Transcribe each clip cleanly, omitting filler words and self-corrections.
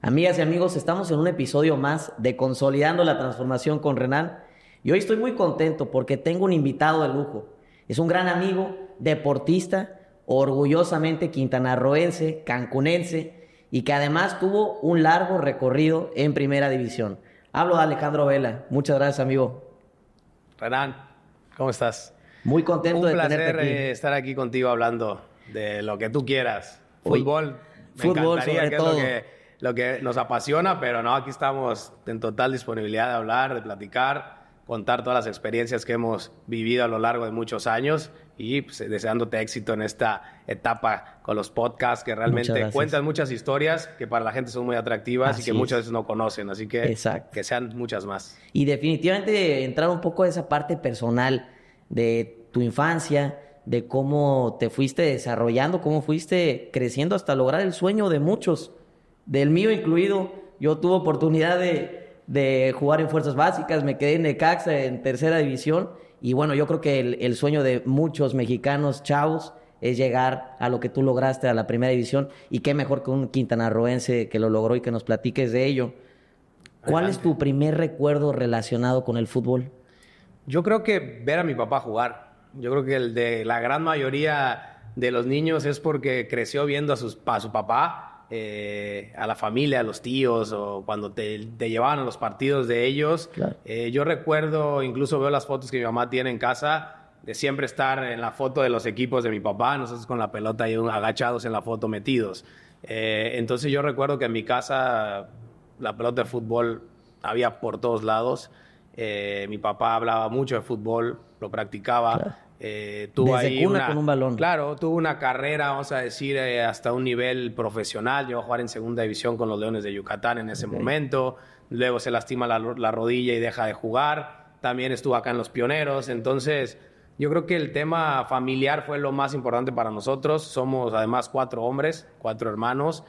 Amigas y amigos, estamos en un episodio más de Consolidando la Transformación con Renan y hoy estoy muy contento porque tengo un invitado de lujo. Es un gran amigo, deportista, orgullosamente quintanarroense, cancunense y que además tuvo un largo recorrido en Primera División. Hablo de Alejandro Vela. Muchas gracias, amigo. Renan, ¿cómo estás? Muy contento Un de tenerte placer aquí. estar aquí contigo hablando de lo que tú quieras. Hoy, Fútbol, me fútbol encantaría, sobre que todo. es lo que nos apasiona, pero no, aquí estamos en total disponibilidad de hablar, de platicar, contar todas las experiencias que hemos vivido a lo largo de muchos años y pues, deseándote éxito en esta etapa con los podcasts que Muchas realmente gracias. cuentan muchas historias que para la gente son muy atractivas y Así que muchas es. veces no conocen, así que Exacto. que sean muchas más. Y definitivamente entrar un poco a esa parte personal de tu infancia, de cómo te fuiste desarrollando, cómo fuiste creciendo hasta lograr el sueño de muchos, del mío incluido. Yo tuve oportunidad de jugar en fuerzas básicas, me quedé en Necaxa en tercera división y bueno, yo creo que el sueño de muchos mexicanos chavos es llegar a lo que tú lograste a la primera división y qué mejor que un quintanarroense que lo logró y que nos platiques de ello. ¿Cuál es Adelante. tu primer recuerdo relacionado con el fútbol? Yo creo que ver a mi papá jugar. Yo creo que el de la gran mayoría de los niños es porque creció viendo a su papá, a la familia, a los tíos, o cuando te llevaban a los partidos de ellos. Claro. Yo recuerdo, incluso veo las fotos que mi mamá tiene en casa, de siempre estar en la foto de los equipos de mi papá, nosotros con la pelota ahí agachados en la foto metidos. Entonces yo recuerdo que en mi casa la pelota de fútbol había por todos lados. Mi papá hablaba mucho de fútbol, lo practicaba. Claro. Tuvo Desde ahí cuna con un balón. Claro, tuvo una carrera, vamos a decir, hasta un nivel profesional. Llegó a jugar en segunda división con los Leones de Yucatán en ese momento. Luego se lastima la rodilla y deja de jugar. También estuvo acá en los Pioneros. Entonces, yo creo que el tema familiar fue lo más importante para nosotros. Somos además 4 hombres, 4 hermanos,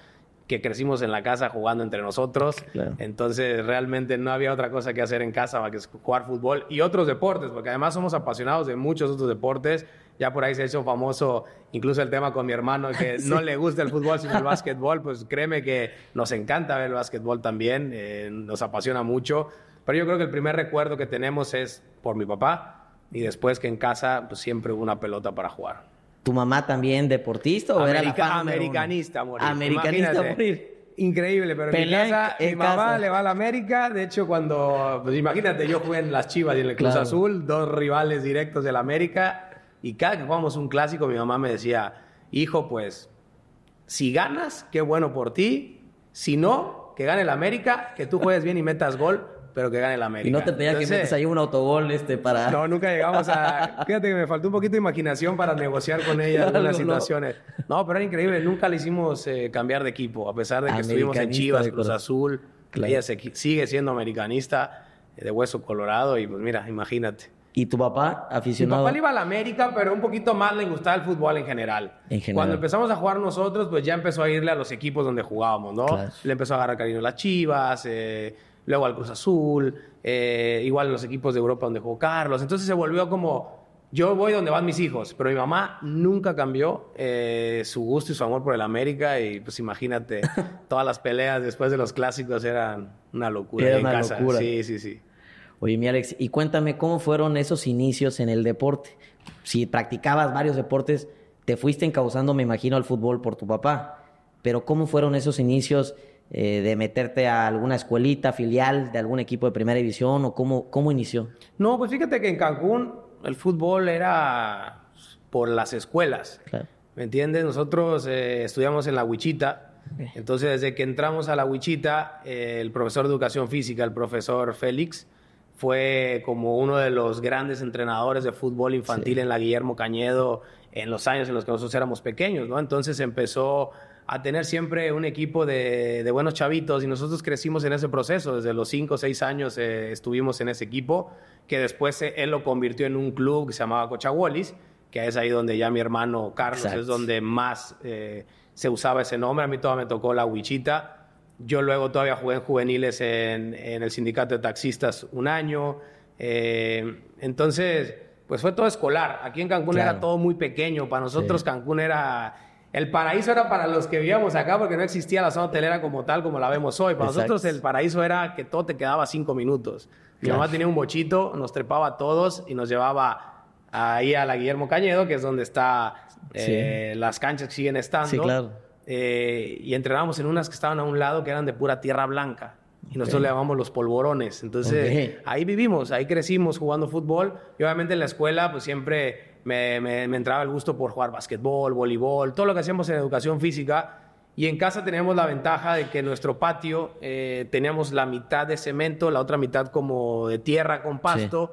que crecimos en la casa jugando entre nosotros. Claro. Entonces realmente no había otra cosa que hacer en casa más que jugar fútbol y otros deportes, porque además somos apasionados de muchos otros deportes. Ya por ahí se ha hecho famoso incluso el tema con mi hermano que Sí. no le gusta el fútbol sino el básquetbol. Pues créeme que nos encanta ver el básquetbol también, nos apasiona mucho. Pero yo creo que el primer recuerdo que tenemos es por mi papá y después que en casa pues, siempre hubo una pelota para jugar. ¿Tu mamá también deportista o era la fan número uno? Americanista a morir. Americanista a Imagínate. morir. Increíble, pero Pelea en mi casa, en mi mamá casa. le va a la América. De hecho, pues imagínate, yo jugué en las Chivas y en el Cruz Claro. Azul, 2 rivales directos del América. Y cada que jugamos un clásico, mi mamá me decía, hijo, pues, si ganas, qué bueno por ti. Si no, que gane el América, que tú juegues bien y metas gol, pero que gane el América. Y no te pedía que Entonces, metas ahí un autogol para... no, nunca llegamos a... Fíjate que me faltó un poquito de imaginación para negociar con ella Algo, algunas ¿no? situaciones. No, pero era increíble. Nunca le hicimos cambiar de equipo. A pesar de que estuvimos en Americanista Chivas, de Cruz corazón. Azul. Claro. Ella sigue siendo americanista de hueso colorado. Y pues mira, imagínate. ¿Y tu papá, Mi aficionado? papá le iba a la América, pero un poquito más le gustaba el fútbol en general. En general. Cuando empezamos a jugar nosotros, pues ya empezó a irle a los equipos donde jugábamos, ¿no? Claro. Le empezó a agarrar cariño a las Chivas, luego al Cruz Azul, igual los equipos de Europa donde jugó Carlos. Entonces se volvió como, yo voy donde van mis hijos, pero mi mamá nunca cambió su gusto y su amor por el América y pues imagínate, todas las peleas después de los clásicos eran una locura Era ahí en una casa. locura. Sí, sí, sí. Oye, mi Alex, y cuéntame cómo fueron esos inicios en el deporte. Si practicabas varios deportes, te fuiste encauzando, me imagino, al fútbol por tu papá. Pero ¿cómo fueron esos inicios de meterte a alguna escuelita, filial de algún equipo de primera división o cómo inició? No, pues fíjate que en Cancún el fútbol era por las escuelas. Claro. ¿Me entiendes? Nosotros estudiamos en la Huichita. Entonces, desde que entramos a la Huichita, el profesor de educación física, el profesor Félix, fue como uno de los grandes entrenadores de fútbol infantil Sí. en la Guillermo Cañedo en los años en los que nosotros éramos pequeños, ¿no? Entonces empezó a tener siempre un equipo de buenos chavitos y nosotros crecimos en ese proceso. Desde los 5 o 6 años estuvimos en ese equipo, que después él lo convirtió en un club que se llamaba Cochahuolis, que es ahí donde ya mi hermano Carlos Exacto. es donde más se usaba ese nombre. A mí todavía me tocó la Huichita. Yo luego todavía jugué en juveniles en el sindicato de taxistas un año. Entonces, pues fue todo escolar. Aquí en Cancún Claro. era todo muy pequeño. Para nosotros Sí. Cancún era el paraíso era para los que vivíamos acá porque no existía la zona hotelera como tal, como la vemos hoy. Para nosotros el paraíso era que todo te quedaba 5 minutos. Mi mamá tenía un bochito, nos trepaba a todos y nos llevaba ahí a la Guillermo Cañedo, que es donde está las canchas que siguen estando. Sí, claro. Y entrenábamos en unas que estaban a un lado que eran de pura tierra blanca. Y nosotros le llamamos los polvorones. Entonces, ahí vivimos, ahí crecimos jugando fútbol. Y obviamente en la escuela, pues siempre me entraba el gusto por jugar básquetbol, voleibol, todo lo que hacíamos en educación física. Y en casa teníamos la ventaja de que en nuestro patio teníamos la mitad de cemento, la otra mitad como de tierra con pasto.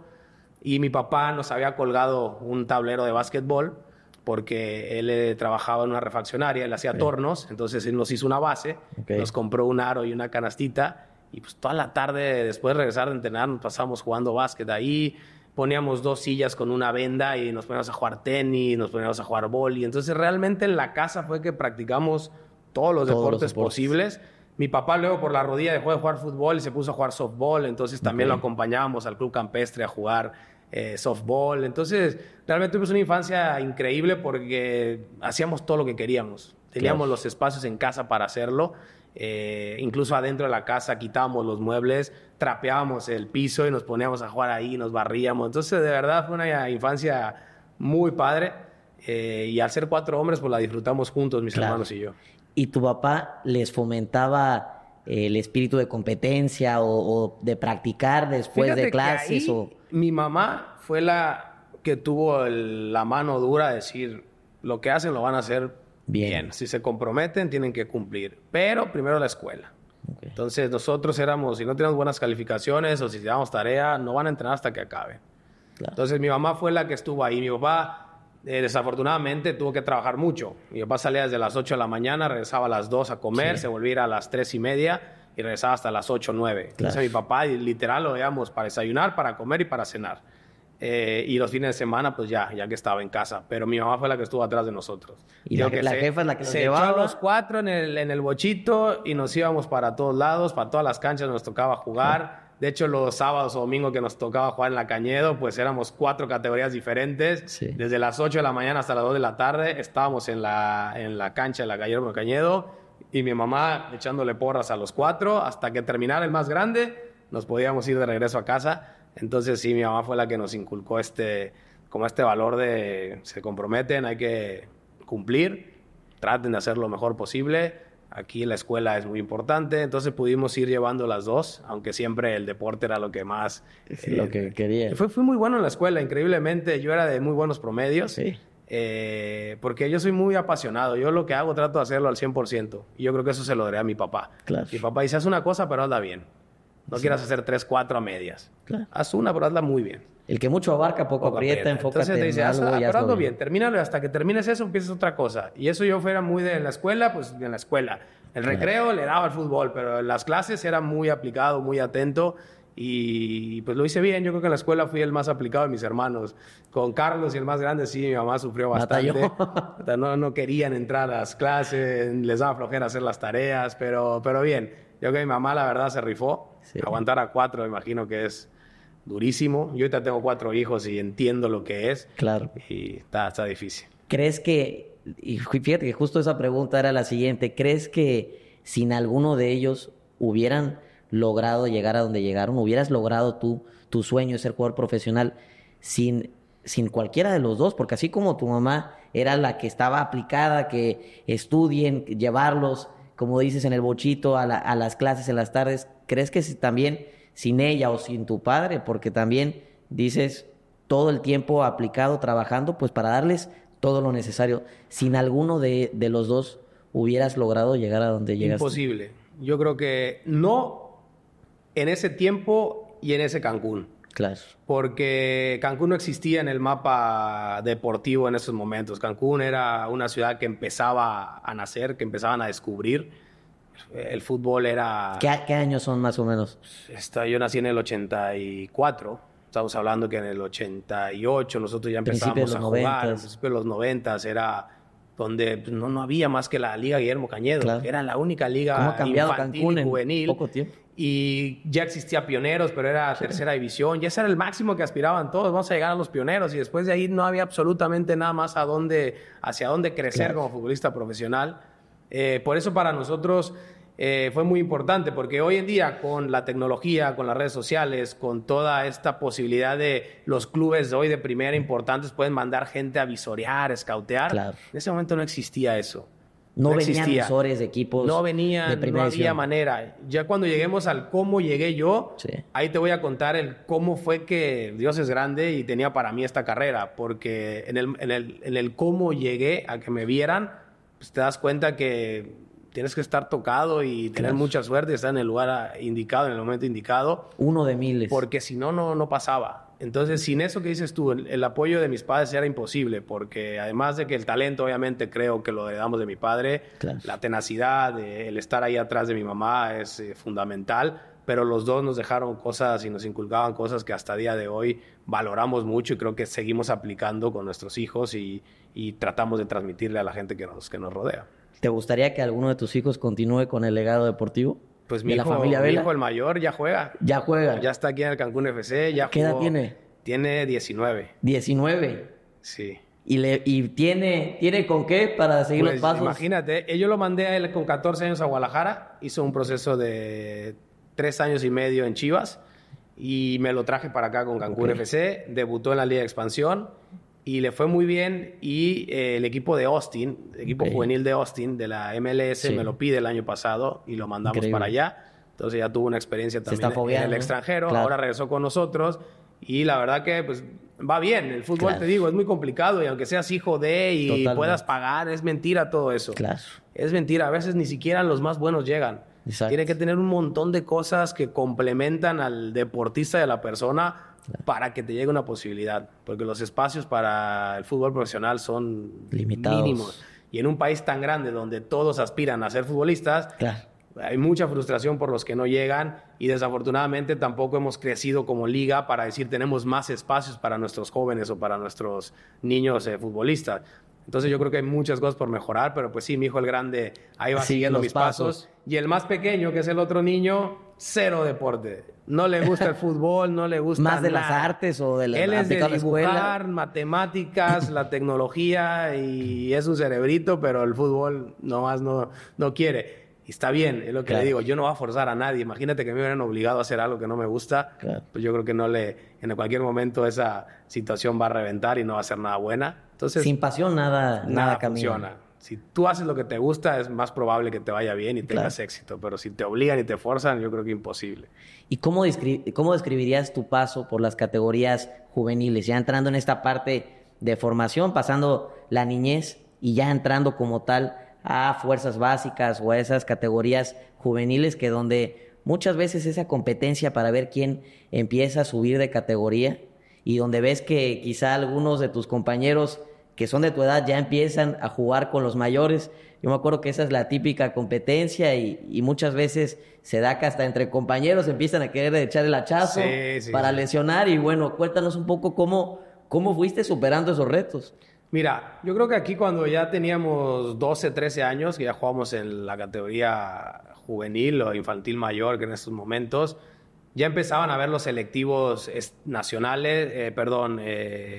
Sí. Y mi papá nos había colgado un tablero de básquetbol porque él trabajaba en una refaccionaria, él hacía tornos, entonces él nos hizo una base, nos compró un aro y una canastita. Y pues toda la tarde, después de regresar de entrenar, nos pasábamos jugando básquet ahí. Poníamos 2 sillas con una venda y nos poníamos a jugar tenis, nos poníamos a jugar vóley. Entonces realmente en la casa fue que practicamos todos los deportes posibles. Mi papá luego por la rodilla dejó de jugar fútbol y se puso a jugar softball. Entonces también lo acompañábamos al club campestre a jugar softball. Entonces realmente tuvimos una infancia increíble porque hacíamos todo lo que queríamos. Teníamos los espacios en casa para hacerlo. Incluso adentro de la casa quitábamos los muebles, trapeábamos el piso y nos poníamos a jugar ahí, nos barríamos. Entonces de verdad fue una infancia muy padre y al ser 4 hombres pues la disfrutamos juntos, mis hermanos y yo. ¿Y tu papá les fomentaba el espíritu de competencia o de practicar después de clases? Mi mamá fue la que tuvo la mano dura de decir lo que hacen lo van a hacer bien. Si se comprometen, tienen que cumplir. Pero primero la escuela. Entonces, nosotros éramos, si no teníamos buenas calificaciones o si dábamos tarea, no van a entrenar hasta que acabe. Entonces, mi mamá fue la que estuvo ahí. Mi papá, desafortunadamente, tuvo que trabajar mucho. Mi papá salía desde las 8 de la mañana, regresaba a las 2 a comer, se volvía a ir a las 3:30 y regresaba hasta las 8 o 9. Entonces, mi papá, literal, lo veíamos para desayunar, para comer y para cenar. Y los fines de semana, pues ya que estaba en casa. Pero mi mamá fue la que estuvo atrás de nosotros. Y la jefa es la que nos llevaba. Se echó a los 4 en el bochito y nos íbamos para todos lados, para todas las canchas nos tocaba jugar. De hecho, los sábados o domingos que nos tocaba jugar en la Cañedo, pues éramos 4 categorías diferentes. Desde las 8 de la mañana hasta las 2 de la tarde estábamos en la cancha de la Guillermo Cañedo y mi mamá echándole porras a los 4 hasta que terminara el más grande, nos podíamos ir de regreso a casa. Entonces sí, mi mamá fue la que nos inculcó como este valor de se comprometen, hay que cumplir, traten de hacer lo mejor posible. Aquí la escuela es muy importante, entonces pudimos ir llevando las dos, aunque siempre el deporte era lo que más... lo que quería. Fui muy bueno en la escuela, increíblemente. Yo era de muy buenos promedios. Sí. Porque yo soy muy apasionado. Yo lo que hago trato de hacerlo al 100%. Y yo creo que eso se lo daré a mi papá. Claro. Mi papá dice, haz una cosa, pero hazla bien. No quieras hacer 3, 4 a medias. Claro. Haz una, pero hazla muy bien. El que mucho abarca, poco aprieta, enfócate. Entonces te dice, pero hazlo bien, termínalo, hasta que termines eso, empiezas otra cosa. Y eso yo fuera muy de la escuela, pues en la escuela. El recreo le daba al fútbol, pero en las clases era muy aplicado, muy atento. Y pues lo hice bien. Yo creo que en la escuela fui el más aplicado de mis hermanos. Con Carlos y el más grande, sí, mi mamá sufrió bastante. No querían entrar a las clases, les daba flojera hacer las tareas, pero bien. Yo creo que mi mamá, la verdad, se rifó. Sí. Aguantar a 4, me imagino que es durísimo. Yo ahorita tengo 4 hijos y entiendo lo que es. Claro. Y está difícil. ¿Crees que, y fíjate que justo esa pregunta era la siguiente, ¿crees que sin alguno de ellos hubieran logrado llegar a donde llegaron? ¿Hubieras logrado tu sueño de ser jugador profesional sin cualquiera de los dos? Porque así como tu mamá era la que estaba aplicada, que estudien, llevarlos, como dices, en el bochito, a las clases en las tardes, ¿crees que también sin ella o sin tu padre? Porque también dices todo el tiempo aplicado, trabajando, pues para darles todo lo necesario. Sin alguno de los dos hubieras logrado llegar a donde llegaste. Imposible. Yo creo que no en ese tiempo y en ese Cancún. Claro. Porque Cancún no existía en el mapa deportivo en esos momentos. Cancún era una ciudad que empezaba a nacer, que empezaban a descubrir. El fútbol era... ¿Qué años son más o menos? Yo nací en el 84. Estamos hablando que en el 88 nosotros ya empezábamos a jugar. En principio de los 90 era donde no había más que la Liga Guillermo Cañedo. Claro. Era la única liga infantil Cancún y juvenil. En poco tiempo. y ya existía Pioneros, pero era tercera división, y ese era el máximo que aspiraban todos, vamos a llegar a los Pioneros, y después de ahí no había absolutamente nada más hacia dónde crecer como futbolista profesional. Por eso para nosotros fue muy importante, porque hoy en día con la tecnología, con las redes sociales, con toda esta posibilidad de los clubes de hoy de primera importantes pueden mandar gente a visorear, escautear, en ese momento no existía eso. No venían visores de equipos. No venían, no había manera. Ya cuando lleguemos al cómo llegué yo, ahí te voy a contar el cómo fue que Dios es grande y tenía para mí esta carrera. Porque en el cómo llegué a que me vieran, pues te das cuenta que tienes que estar tocado y tener mucha suerte y estar en el lugar indicado, en el momento indicado. Uno de miles. Porque si no, no pasaba. Entonces, sin eso que dices tú, el apoyo de mis padres era imposible, porque además de que el talento, obviamente, creo que lo heredamos de mi padre, la tenacidad, el estar ahí atrás de mi mamá es fundamental, pero los dos nos dejaron cosas y nos inculcaban cosas que hasta día de hoy valoramos mucho y creo que seguimos aplicando con nuestros hijos y tratamos de transmitirle a la gente que nos rodea. ¿Te gustaría que alguno de tus hijos continúe con el legado deportivo? Pues mi hijo, el mayor, ya juega. ¿Ya juega? Ya está aquí en el Cancún FC. ¿Qué edad tiene? Tiene 19. ¿19? Sí. ¿Y tiene con qué para seguir los pasos? Imagínate, yo lo mandé a él con 14 años a Guadalajara. Hizo un proceso de 3 años y medio en Chivas. Y me lo traje para acá con Cancún FC. Debutó en la Liga de Expansión. Y le fue muy bien y el equipo de Austin, el equipo juvenil de Austin, de la MLS, me lo pide el año pasado y lo mandamos para allá. Entonces ya tuvo una experiencia también en el extranjero, ahora regresó con nosotros y la verdad que pues va bien. El fútbol, te digo, es muy complicado y aunque seas hijo de y puedas pagar, es mentira todo eso. Es mentira, a veces ni siquiera los más buenos llegan. Tiene que tener un montón de cosas que complementan al deportista y a la persona para que te llegue una posibilidad, porque los espacios para el fútbol profesional son limitados, mínimos. Y en un país tan grande donde todos aspiran a ser futbolistas, hay mucha frustración por los que no llegan y desafortunadamente tampoco hemos crecido como liga para decir tenemos más espacios para nuestros jóvenes o para nuestros niños futbolistas. Entonces yo creo que hay muchas cosas por mejorar, pero pues sí, mi hijo el grande ahí va siguiendo mis pasos. Y el más pequeño, que es el otro niño, cero deporte. No le gusta el fútbol, no le gusta ¿Más de nada. Las artes o de la Él es de dibujar, matemáticas, la tecnología y es un cerebrito, pero el fútbol nomás no quiere. Y está bien, es lo que le digo. Yo no voy a forzar a nadie. Imagínate que me hubieran obligado a hacer algo que no me gusta. Pues yo creo que en cualquier momento esa situación va a reventar y no va a ser nada buena. Entonces, sin pasión nada funciona. Si tú haces lo que te gusta, es más probable que te vaya bien y tengas éxito. Pero si te obligan y te forzan, yo creo que imposible. ¿Y cómo describirías tu paso por las categorías juveniles? Ya entrando en esta parte de formación, pasando la niñez y ya entrando como tal a fuerzas básicas o a esas categorías juveniles que donde muchas veces esa competencia para ver quién empieza a subir de categoría y donde ves que quizá algunos de tus compañeros que son de tu edad ya empiezan a jugar con los mayores. Yo me acuerdo que esa es la típica competencia y muchas veces se da que hasta entre compañeros empiezan a querer echar el hachazo para lesionar. Y bueno, cuéntanos un poco cómo fuiste superando esos retos. Mira, yo creo que aquí cuando ya teníamos 12, 13 años, que ya jugábamos en la categoría juvenil o infantil mayor, que en estos momentos ya empezaban a ver los selectivos nacionales,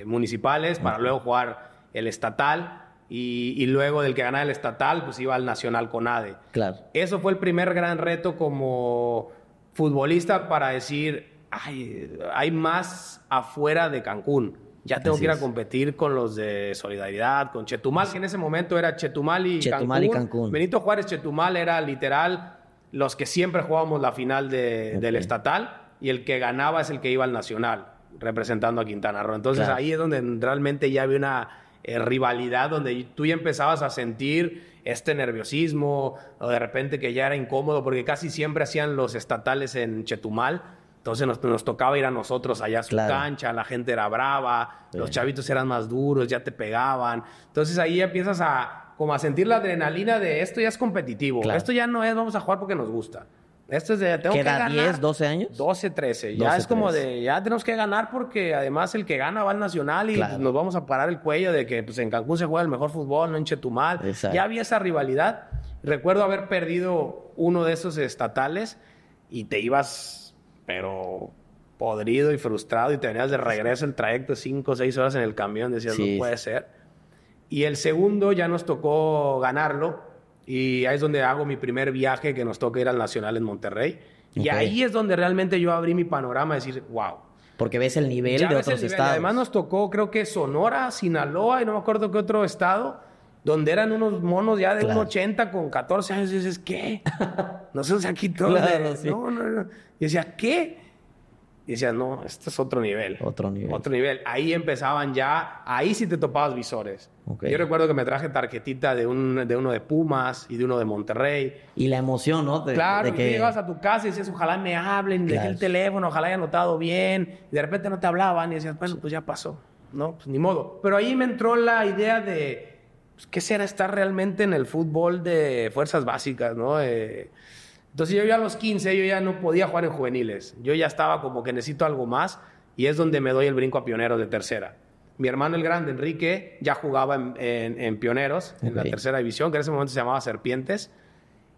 municipales, para luego jugar el estatal y luego del que ganaba el estatal, pues iba al nacional CONADE. Claro. Eso fue el primer gran reto como futbolista para decir, hay más afuera de Cancún. Ya tengo que ir a competir con los de Solidaridad, con Chetumal, que en ese momento era Chetumal y Cancún. Benito Juárez, Chetumal era literal los que siempre jugábamos la final del estatal y el que ganaba es el que iba al nacional, representando a Quintana Roo. Entonces ahí es donde realmente ya había una rivalidad, donde tú ya empezabas a sentir este nerviosismo o de repente que ya era incómodo, porque casi siempre hacían los estatales en Chetumal. Entonces nos tocaba ir a nosotros allá a su cancha, la gente era brava, los chavitos eran más duros, ya te pegaban. Entonces ahí empiezas a sentir la adrenalina de esto ya es competitivo. Esto ya no es vamos a jugar porque nos gusta. Esto es de tengo que ganar. ¿Qué edad? ¿10, 12 años? 12, 13. Ya es como de ya tenemos que ganar porque además el que gana va al nacional y nos vamos a parar el cuello de que pues, en Cancún se juega el mejor fútbol, no en Chetumal. Ya había esa rivalidad. Recuerdo haber perdido uno de esos estatales y te ibas, pero podrido y frustrado, y te venías de regreso el trayecto de 5 o 6 horas en el camión, decías, Sí. no puede ser. Y el segundo ya nos tocó ganarlo, y ahí es donde hago mi primer viaje, que nos toca ir al Nacional en Monterrey. Y Ok. ahí es donde realmente yo abrí mi panorama, de decir, wow. Porque ves el nivel Ya de ves el otros nivel. estados. Además nos tocó, creo que Sonora, Sinaloa y no me acuerdo qué otro estado, donde eran unos monos ya de Claro. 1.80 con 14 años. Y dices, ¿qué? Nosotros aquí todos Claro, de... sí. No. Y decía, ¿qué? Y decía, no, este es otro nivel. Otro nivel. Otro nivel. Ahí empezaban ya, ahí sí te topabas visores. Ok. Yo recuerdo que me traje tarjetita de uno de Pumas y de uno de Monterrey. Y la emoción, ¿no? Claro, de y tú que... llegabas a tu casa y decías, ojalá me hablen, dejé Claro. el teléfono, ojalá haya anotado bien. Y de repente no te hablaban y decías, bueno, pues ya pasó, ¿no? Pues ni modo. Pero ahí me entró la idea de, pues, ¿qué será estar realmente en el fútbol de fuerzas básicas, ¿no? Entonces yo ya a los 15, yo ya no podía jugar en juveniles. Yo ya estaba como que necesito algo más, y es donde me doy el brinco a Pioneros de tercera. Mi hermano el grande, Enrique, ya jugaba en Pioneros, en la Ok. tercera división, que en ese momento se llamaba Serpientes.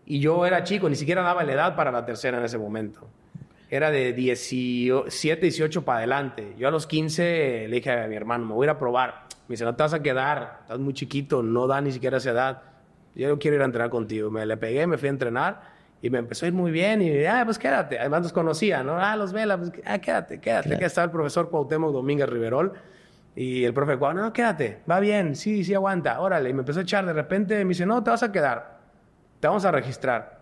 Y yo era chico, ni siquiera daba la edad para la tercera en ese momento. Era de 17, 18 para adelante. Yo a los 15 le dije a mi hermano, me voy a ir a probar. Me dice, no te vas a quedar, estás muy chiquito, no da ni siquiera esa edad. Yo quiero ir a entrenar contigo. Me le pegué, me fui a entrenar y me empezó a ir muy bien. Y pues quédate. Además nos conocía, ¿no? Los Vela, pues quédate. Claro. Que estaba el profesor Cuauhtémoc Domínguez Riverol. Y el profe, no, quédate, va bien, sí, aguanta, órale. Y me empezó a echar, de repente me dice, no, te vas a quedar, te vamos a registrar.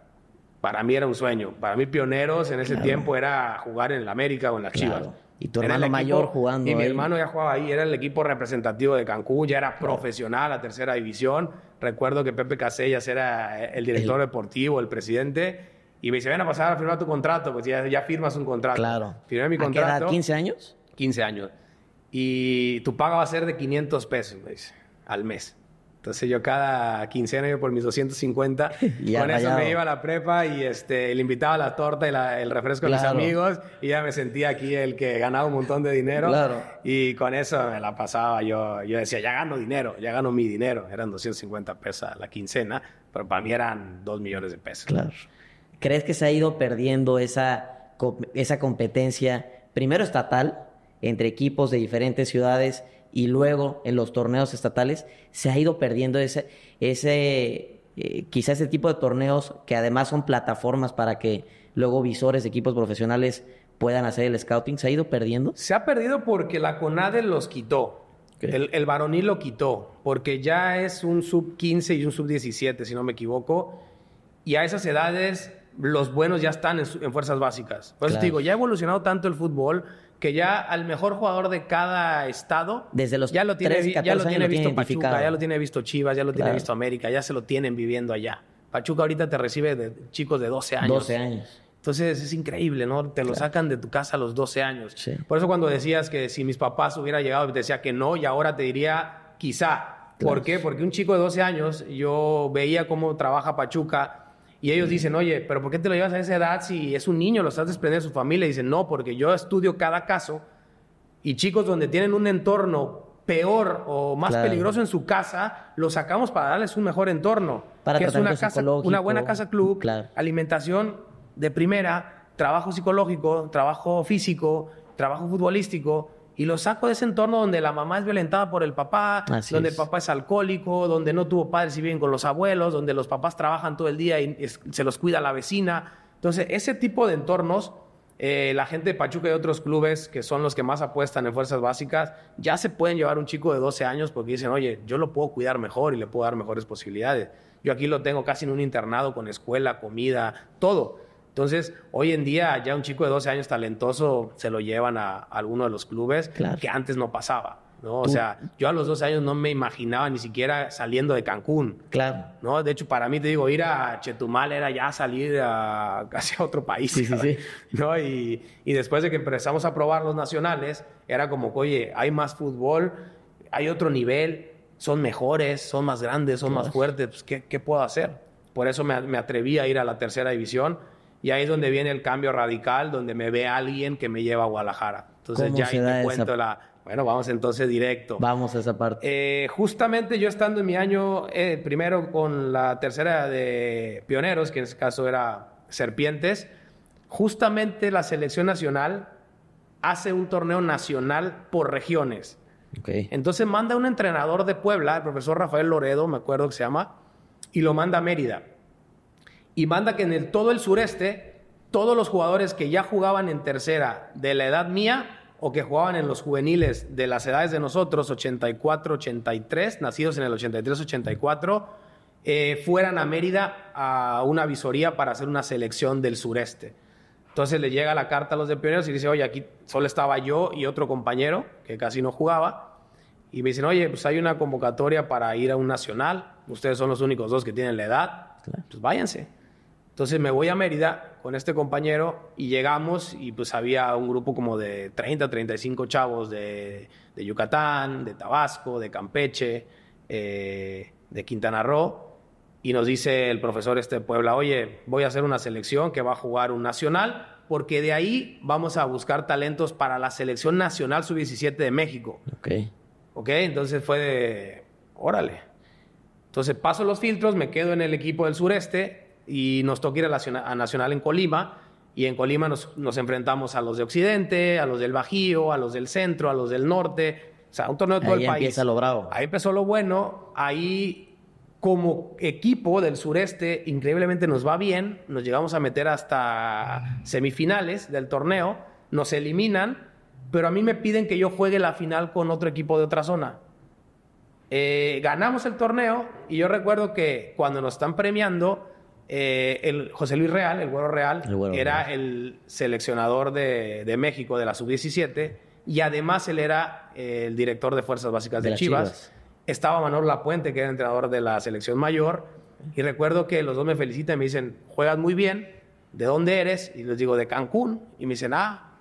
Para mí era un sueño. Para mí Pioneros en ese Claro. tiempo era jugar en el América o en las Claro. Chivas. Y tu Era el hermano mayor jugando Y mi ahí. hermano ya jugaba ahí, era el equipo representativo de Cancún, ya era profesional, la tercera división. Recuerdo que Pepe Casellas era el director deportivo, el presidente, y me dice, ven a pasar a firmar tu contrato, pues ya firmas un contrato. Claro. Firmé mi ¿A qué contrato. edad? ¿15 años? 15 años. Y tu paga va a ser de 500 pesos, me dice, al mes. Entonces yo cada quincena iba por mis 250. Ya Con eso rayado. me iba a la prepa y le invitaba la torta y el refresco a mis Claro. amigos. Y ya me sentía aquí el que ganaba un montón de dinero. Claro. Y con eso me la pasaba. Yo decía, ya gano dinero, ya gano mi dinero. Eran 250 pesos a la quincena, pero para mí eran 2 millones de pesos. Claro. ¿Crees que se ha ido perdiendo esa competencia, primero estatal, entre equipos de diferentes ciudades, y luego en los torneos estatales? Se ha ido perdiendo quizá ese tipo de torneos que además son plataformas para que luego visores de equipos profesionales puedan hacer el scouting. ¿Se ha ido perdiendo? Se ha perdido porque la CONADE los quitó. Okay. El varonil lo quitó, porque ya es un sub-15 y un sub-17, si no me equivoco. Y a esas edades, los buenos ya están en fuerzas básicas. Por eso Claro. te digo, ya ha evolucionado tanto el fútbol que ya al mejor jugador de cada estado Desde los ya lo tiene, 13, 14 ya lo años tiene lo tiene visto Pachuca, identificado. ya lo tiene visto Chivas, ya lo tiene Claro. visto América, ya se lo tienen viviendo allá. Pachuca ahorita te recibe de chicos de 12 años. 12 años. Entonces es increíble, ¿no? Te lo sacan de tu casa a los 12 años. Sí. Por eso cuando decías que si mis papás hubieran llegado, te decía que no, y ahora te diría quizá. ¿Por Claro. qué? Porque un chico de 12 años, yo veía cómo trabaja Pachuca, y ellos dicen, oye, ¿pero por qué te lo llevas a esa edad si es un niño, lo estás desprendiendo de su familia? Y dicen, no, porque yo estudio cada caso, y chicos donde tienen un entorno peor o más Claro. peligroso en su casa, los sacamos para darles un mejor entorno. Para que es tratamiento una casa, psicológico. una buena casa club, Claro. alimentación de primera, trabajo psicológico, trabajo físico, trabajo futbolístico, y los saco de ese entorno donde la mamá es violentada por el papá, Así donde es. el papá es alcohólico, donde no tuvo padres y viven con los abuelos, donde los papás trabajan todo el día y se los cuida la vecina. Entonces, ese tipo de entornos, la gente de Pachuca y otros clubes, que son los que más apuestan en fuerzas básicas, ya se pueden llevar un chico de 12 años porque dicen, oye, yo lo puedo cuidar mejor y le puedo dar mejores posibilidades. Yo aquí lo tengo casi en un internado con escuela, comida, todo. Entonces, hoy en día ya un chico de 12 años talentoso se lo llevan a alguno de los clubes, Claro. que antes no pasaba, ¿no? O sea, yo a los 12 años no me imaginaba ni siquiera saliendo de Cancún, Claro. ¿no? De hecho, para mí, te digo, ir a Chetumal era ya salir casi a otro país. Sí, sí, caray, sí. ¿no? Y después de que empezamos a probar los nacionales, era como que, oye, hay más fútbol, hay otro nivel, son mejores, son más grandes, son más fuertes, pues, ¿qué puedo hacer? Por eso me atreví a ir a la tercera división, y ahí es donde viene el cambio radical, donde me ve alguien que me lleva a Guadalajara. Entonces ¿Cómo ya se ahí da te esa- cuento Bueno, vamos entonces directo. Vamos a esa parte. Justamente yo estando en mi año primero con la tercera de Pioneros, que en ese caso era Serpientes, justamente la selección nacional hace un torneo nacional por regiones. Okay. Entonces manda un entrenador de Puebla, el profesor Rafael Loredo, me acuerdo que se llama, y lo manda a Mérida. Y manda que en todo el sureste, todos los jugadores que ya jugaban en tercera de la edad mía o que jugaban en los juveniles de las edades de nosotros, 84, 83, nacidos en el 83, 84, fueran a Mérida a una visoría para hacer una selección del sureste. Entonces le llega la carta a los de Pioneros y dice, oye, aquí solo estaba yo y otro compañero que casi no jugaba. Y me dicen, oye, pues hay una convocatoria para ir a un nacional. Ustedes son los únicos dos que tienen la edad. Claro. Pues váyanse. Entonces me voy a Mérida con este compañero y llegamos y pues había un grupo como de 30, 35 chavos de Yucatán, de Tabasco, de Campeche, de Quintana Roo. Y nos dice el profesor de Puebla, oye, voy a hacer una selección que va a jugar un nacional, porque de ahí vamos a buscar talentos para la selección nacional sub-17 de México. Ok, entonces fue de, órale. Entonces paso los filtros, me quedo en el equipo del sureste y nos toca ir a nacional en Colima. Y en Colima nos enfrentamos a los de Occidente, a los del Bajío, a los del centro, a los del norte. O sea, un torneo de todo el país. Ahí empieza lo bravo. Ahí empezó lo bueno, ahí... Como equipo del sureste, increíblemente nos va bien. Nos llegamos a meter hasta semifinales del torneo. Nos eliminan, pero a mí me piden que yo juegue la final con otro equipo de otra zona. Ganamos el torneo y yo recuerdo que cuando nos están premiando, el José Luis Real, el Güero Real, era el seleccionador de México de la sub-17 y además él era el director de Fuerzas Básicas de Chivas. Estaba Manolo Lapuente, que era entrenador de la selección mayor, y recuerdo que los dos me felicitan y me dicen, juegas muy bien, ¿de dónde eres? Y les digo, de Cancún, y me dicen,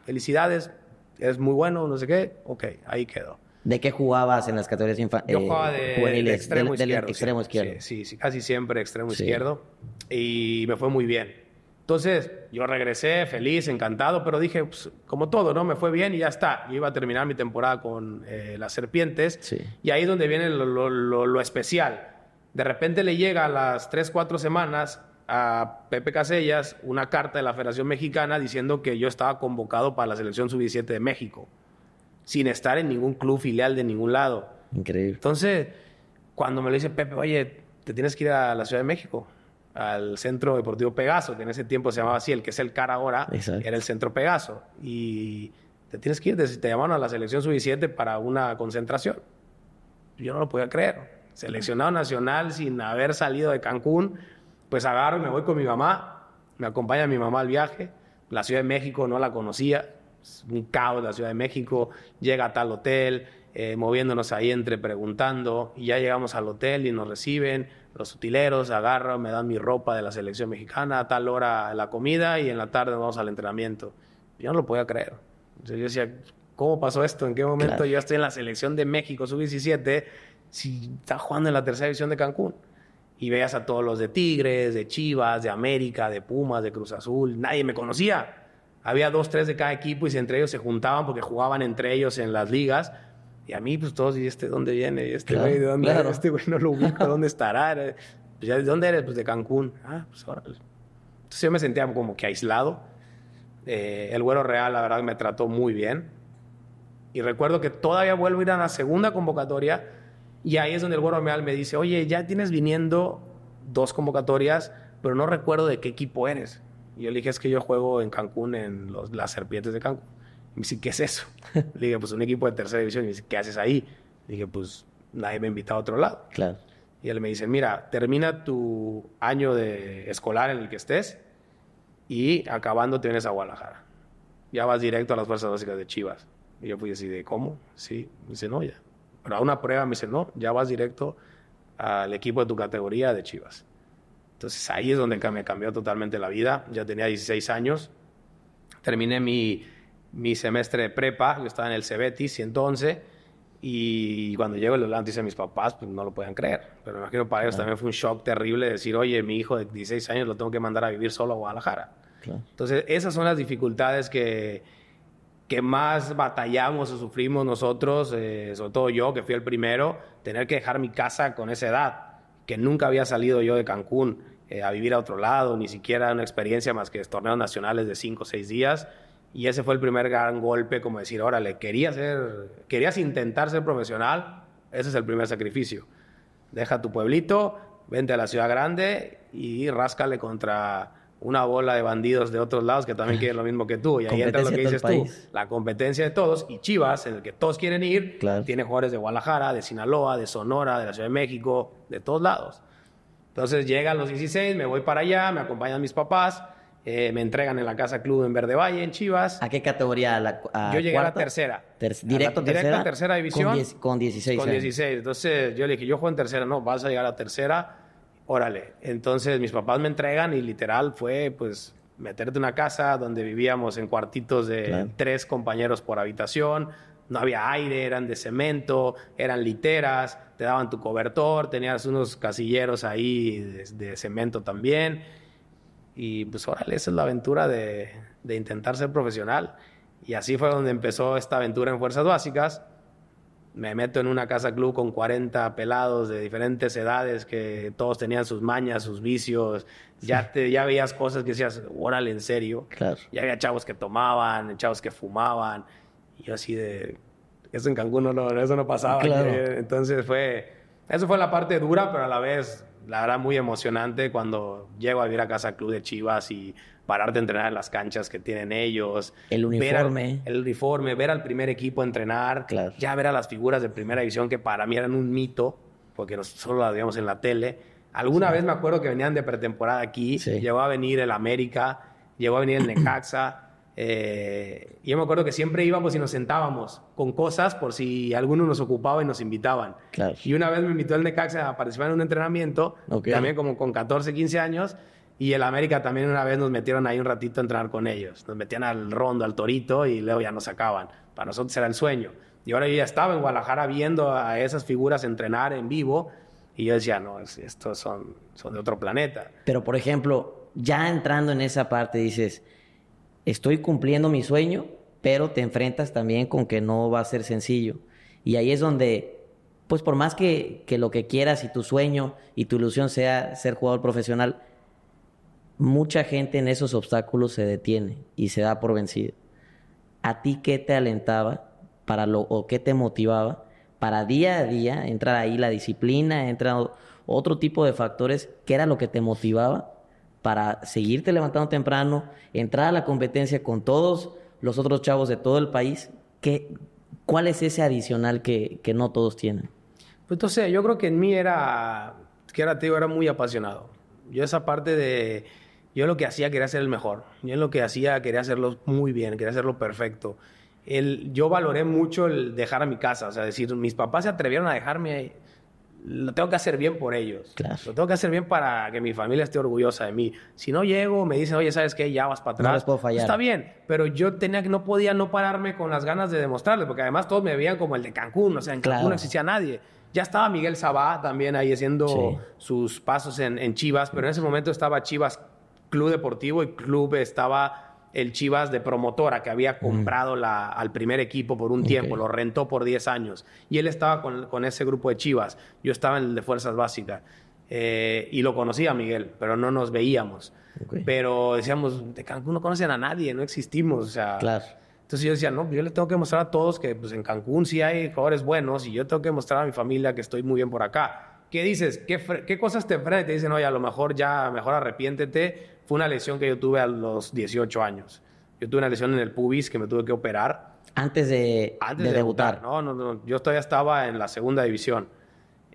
felicidades, eres muy bueno, no sé qué. Ok, ahí quedó. ¿De qué jugabas en las categorías Yo jugaba de extremo izquierdo. Extremo izquierdo. Sí, casi siempre extremo izquierdo, y me fue muy bien. Entonces, yo regresé feliz, encantado, pero dije, pues, como todo, ¿no? Me fue bien y ya está. Yo iba a terminar mi temporada con las Serpientes. Sí. Y ahí es donde viene lo especial. De repente le llega a las 3, 4 semanas a Pepe Casellas una carta de la Federación Mexicana diciendo que yo estaba convocado para la selección sub-17 de México, sin estar en ningún club filial de ningún lado. Increíble. Entonces, cuando me lo dice Pepe, oye, te tienes que ir a la Ciudad de México, al Centro Deportivo Pegaso, que en ese tiempo se llamaba así, el que es el CAR ahora. Exacto. Era el Centro Pegaso. Y te tienes que ir, te llamaron a la selección sub-17 para una concentración. Yo no lo podía creer. Seleccionado nacional sin haber salido de Cancún, pues agarro y me voy con mi mamá. Me acompaña mi mamá al viaje. La Ciudad de México no la conocía. Es un caos la Ciudad de México. Llega a tal hotel, moviéndonos ahí preguntando. Y ya llegamos al hotel y nos reciben los utileros, agarran, me dan mi ropa de la selección mexicana, a tal hora la comida y en la tarde nos vamos al entrenamiento. Yo no lo podía creer. Entonces yo decía, ¿cómo pasó esto? ¿En qué momento yo estoy en la selección de México sub-17 si está jugando en la tercera división de Cancún? Y veías a todos los de Tigres, de Chivas, de América, de Pumas, de Cruz Azul. Nadie me conocía. Había 2, 3 de cada equipo y entre ellos se juntaban porque jugaban entre ellos en las ligas. Y a mí, pues todos, ¿y este dónde viene? ¿Y este güey de dónde? Este güey no lo ubico, ¿dónde estará? Pues, ¿de dónde eres? Pues de Cancún. Pues órale. Entonces yo me sentía como que aislado. El Güero Real, la verdad, me trató muy bien. Y recuerdo que todavía vuelvo a ir a la segunda convocatoria y ahí es donde el Güero Real me dice, oye, ya tienes viniendo 2 convocatorias, pero no recuerdo de qué equipo eres. Y yo le dije, es que yo juego en Cancún, en las Serpientes de Cancún. Y me dice, ¿qué es eso? Le dije, pues un equipo de tercera división. Y me dice, ¿qué haces ahí? Le dije, pues nadie me ha invitado a otro lado. Claro. Y él me dice, mira, termina tu año escolar en el que estés y acabando te vienes a Guadalajara. Ya vas directo a las Fuerzas Básicas de Chivas. Y yo fui así de, ¿cómo? Sí. Me dice, no, ya. Pero a una prueba me dice, no, ya vas directo al equipo de tu categoría de Chivas. Entonces ahí es donde me cambió totalmente la vida. Ya tenía 16 años. Terminé mi semestre de prepa, yo estaba en el Cebetis 111 y cuando llego le dice a mis papás, pues no lo podían creer, pero me imagino para ellos también fue un shock terrible decir, oye, mi hijo de 16 años lo tengo que mandar a vivir solo a Guadalajara. Claro. Entonces esas son las dificultades que más batallamos o sufrimos nosotros, sobre todo yo que fui el primero, tener que dejar mi casa con esa edad, que nunca había salido yo de Cancún, a vivir a otro lado, ni siquiera una experiencia más que torneos nacionales de 5 o 6 días. Y ese fue el primer gran golpe, como decir, órale, querías intentar ser profesional, ese es el primer sacrificio. Deja tu pueblito, vente a la ciudad grande y ráscale contra una bola de bandidos de otros lados que también quieren lo mismo que tú. Y ahí entra lo que dices tú, la competencia de todos. Y Chivas, en el que todos quieren ir, tiene jugadores de Guadalajara, de Sinaloa, de Sonora, de la Ciudad de México, de todos lados. Entonces llegan los 16, me voy para allá, me acompañan mis papás, me entregan en la Casa Club en Verde Valle, en Chivas. ¿A qué categoría? Yo llegué a la tercera. ¿Directo a tercera división. Con 16 Con 16. Entonces yo le dije, yo juego en tercera. No, vas a llegar a la tercera. Órale. Entonces mis papás me entregan y literal fue pues meterte en una casa donde vivíamos en cuartitos de 3 compañeros por habitación. No había aire, eran de cemento, eran literas, te daban tu cobertor, tenías unos casilleros ahí de cemento también. Y pues órale, esa es la aventura de intentar ser profesional. Y así fue donde empezó esta aventura en Fuerzas Básicas. Me meto en una casa club con 40 pelados de diferentes edades que todos tenían sus mañas, sus vicios. Sí. Ya veías cosas que decías, órale, en serio. Claro. Ya había chavos que tomaban, chavos que fumaban. Y yo así de... Eso en Cancún eso no pasaba. Claro. Entonces eso fue la parte dura, pero a la vez, la verdad, muy emocionante cuando llego a vivir a Casa Club de Chivas y pararte a entrenar en las canchas que tienen ellos. El uniforme. El uniforme, ver al primer equipo entrenar. Claro. Ya ver a las figuras de primera división que para mí eran un mito, porque solo las veíamos en la tele. Alguna vez me acuerdo que venían de pretemporada aquí. Sí. Llegó a venir el América, llegó a venir el Necaxa. Y yo me acuerdo que siempre íbamos y nos sentábamos con cosas por si alguno nos ocupaba y nos invitaban. Claro. Y una vez me invitó el Necaxa a participar en un entrenamiento, también como con 14, 15 años, y el América también una vez nos metieron ahí un ratito a entrenar con ellos. Nos metían al Rondo, al Torito, y luego ya nos sacaban. Para nosotros era el sueño. Y ahora yo ya estaba en Guadalajara viendo a esas figuras entrenar en vivo, y yo decía, no, estos son de otro planeta. Pero, por ejemplo, ya entrando en esa parte, dices... Estoy cumpliendo mi sueño, pero te enfrentas también con que no va a ser sencillo. Y ahí es donde, pues por más que lo que quieras y tu sueño y tu ilusión sea ser jugador profesional, mucha gente en esos obstáculos se detiene y se da por vencida. ¿A ti qué te alentaba o qué te motivaba para día a día entrar ahí la disciplina, entra otro tipo de factores? ¿Qué era lo que te motivaba para seguirte levantando temprano, entrar a la competencia con todos los otros chavos de todo el país? ¿Cuál es ese adicional que no todos tienen? Pues entonces, yo creo que en mí era muy apasionado. Yo esa parte de... Yo lo que hacía quería ser el mejor. Yo lo que hacía quería hacerlo muy bien, quería hacerlo perfecto. Yo valoré mucho el dejar a mi casa. O sea, decir, mis papás se atrevieron a dejarme... Lo tengo que hacer bien por ellos. Claro. Lo tengo que hacer bien para que mi familia esté orgullosa de mí. Si no llego, me dicen, oye, ¿sabes qué? Ya vas para atrás. No les puedo fallar. Está bien, pero yo no podía no pararme con las ganas de demostrarles, porque además todos me veían como el de Cancún. O sea, en Cancún no existía nadie. Ya estaba Miguel Sabá también ahí haciendo sus pasos en Chivas, pero en ese momento estaba Chivas Club Deportivo y Club estaba... el Chivas de promotora que había comprado al primer equipo por un tiempo, lo rentó por 10 años. Y él estaba con ese grupo de Chivas. Yo estaba en el de Fuerzas Básicas. Y lo conocía a Miguel, pero no nos veíamos. Pero decíamos, de Cancún no conocen a nadie, no existimos. O sea, claro. Entonces yo decía, no, yo le tengo que mostrar a todos que pues, en Cancún sí hay jugadores buenos y yo tengo que mostrar a mi familia que estoy muy bien por acá. ¿Qué dices? ¿Qué cosas te enfrentan? Te dicen, oye, a lo mejor mejor arrepiéntete. Fue una lesión que yo tuve a los 18 años. Yo tuve una lesión en el pubis que me tuve que operar. Antes de debutar. No. Yo todavía estaba en la segunda división.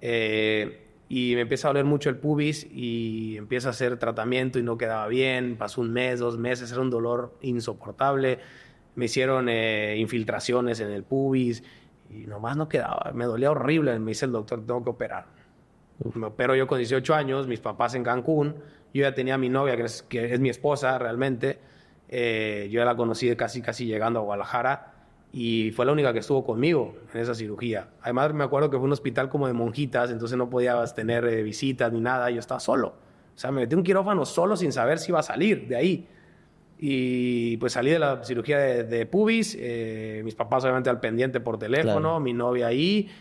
Y me empieza a doler mucho el pubis y empiezo a hacer tratamiento y no quedaba bien. Pasó un mes, 2 meses, era un dolor insoportable. Me hicieron infiltraciones en el pubis y nomás no quedaba. Me dolía horrible. Me dice el doctor, tengo que operar. Me opero yo con 18 años, mis papás en Cancún. Yo ya tenía a mi novia, que es mi esposa realmente. Yo ya la conocí casi llegando a Guadalajara y fue la única que estuvo conmigo en esa cirugía. Además, me acuerdo que fue un hospital como de monjitas, entonces no podías tener visitas ni nada. Yo estaba solo. O sea, me metí en un quirófano solo sin saber si iba a salir de ahí. Y pues salí de la cirugía de pubis. Mis papás obviamente al pendiente por teléfono, claro. Mi novia ahí.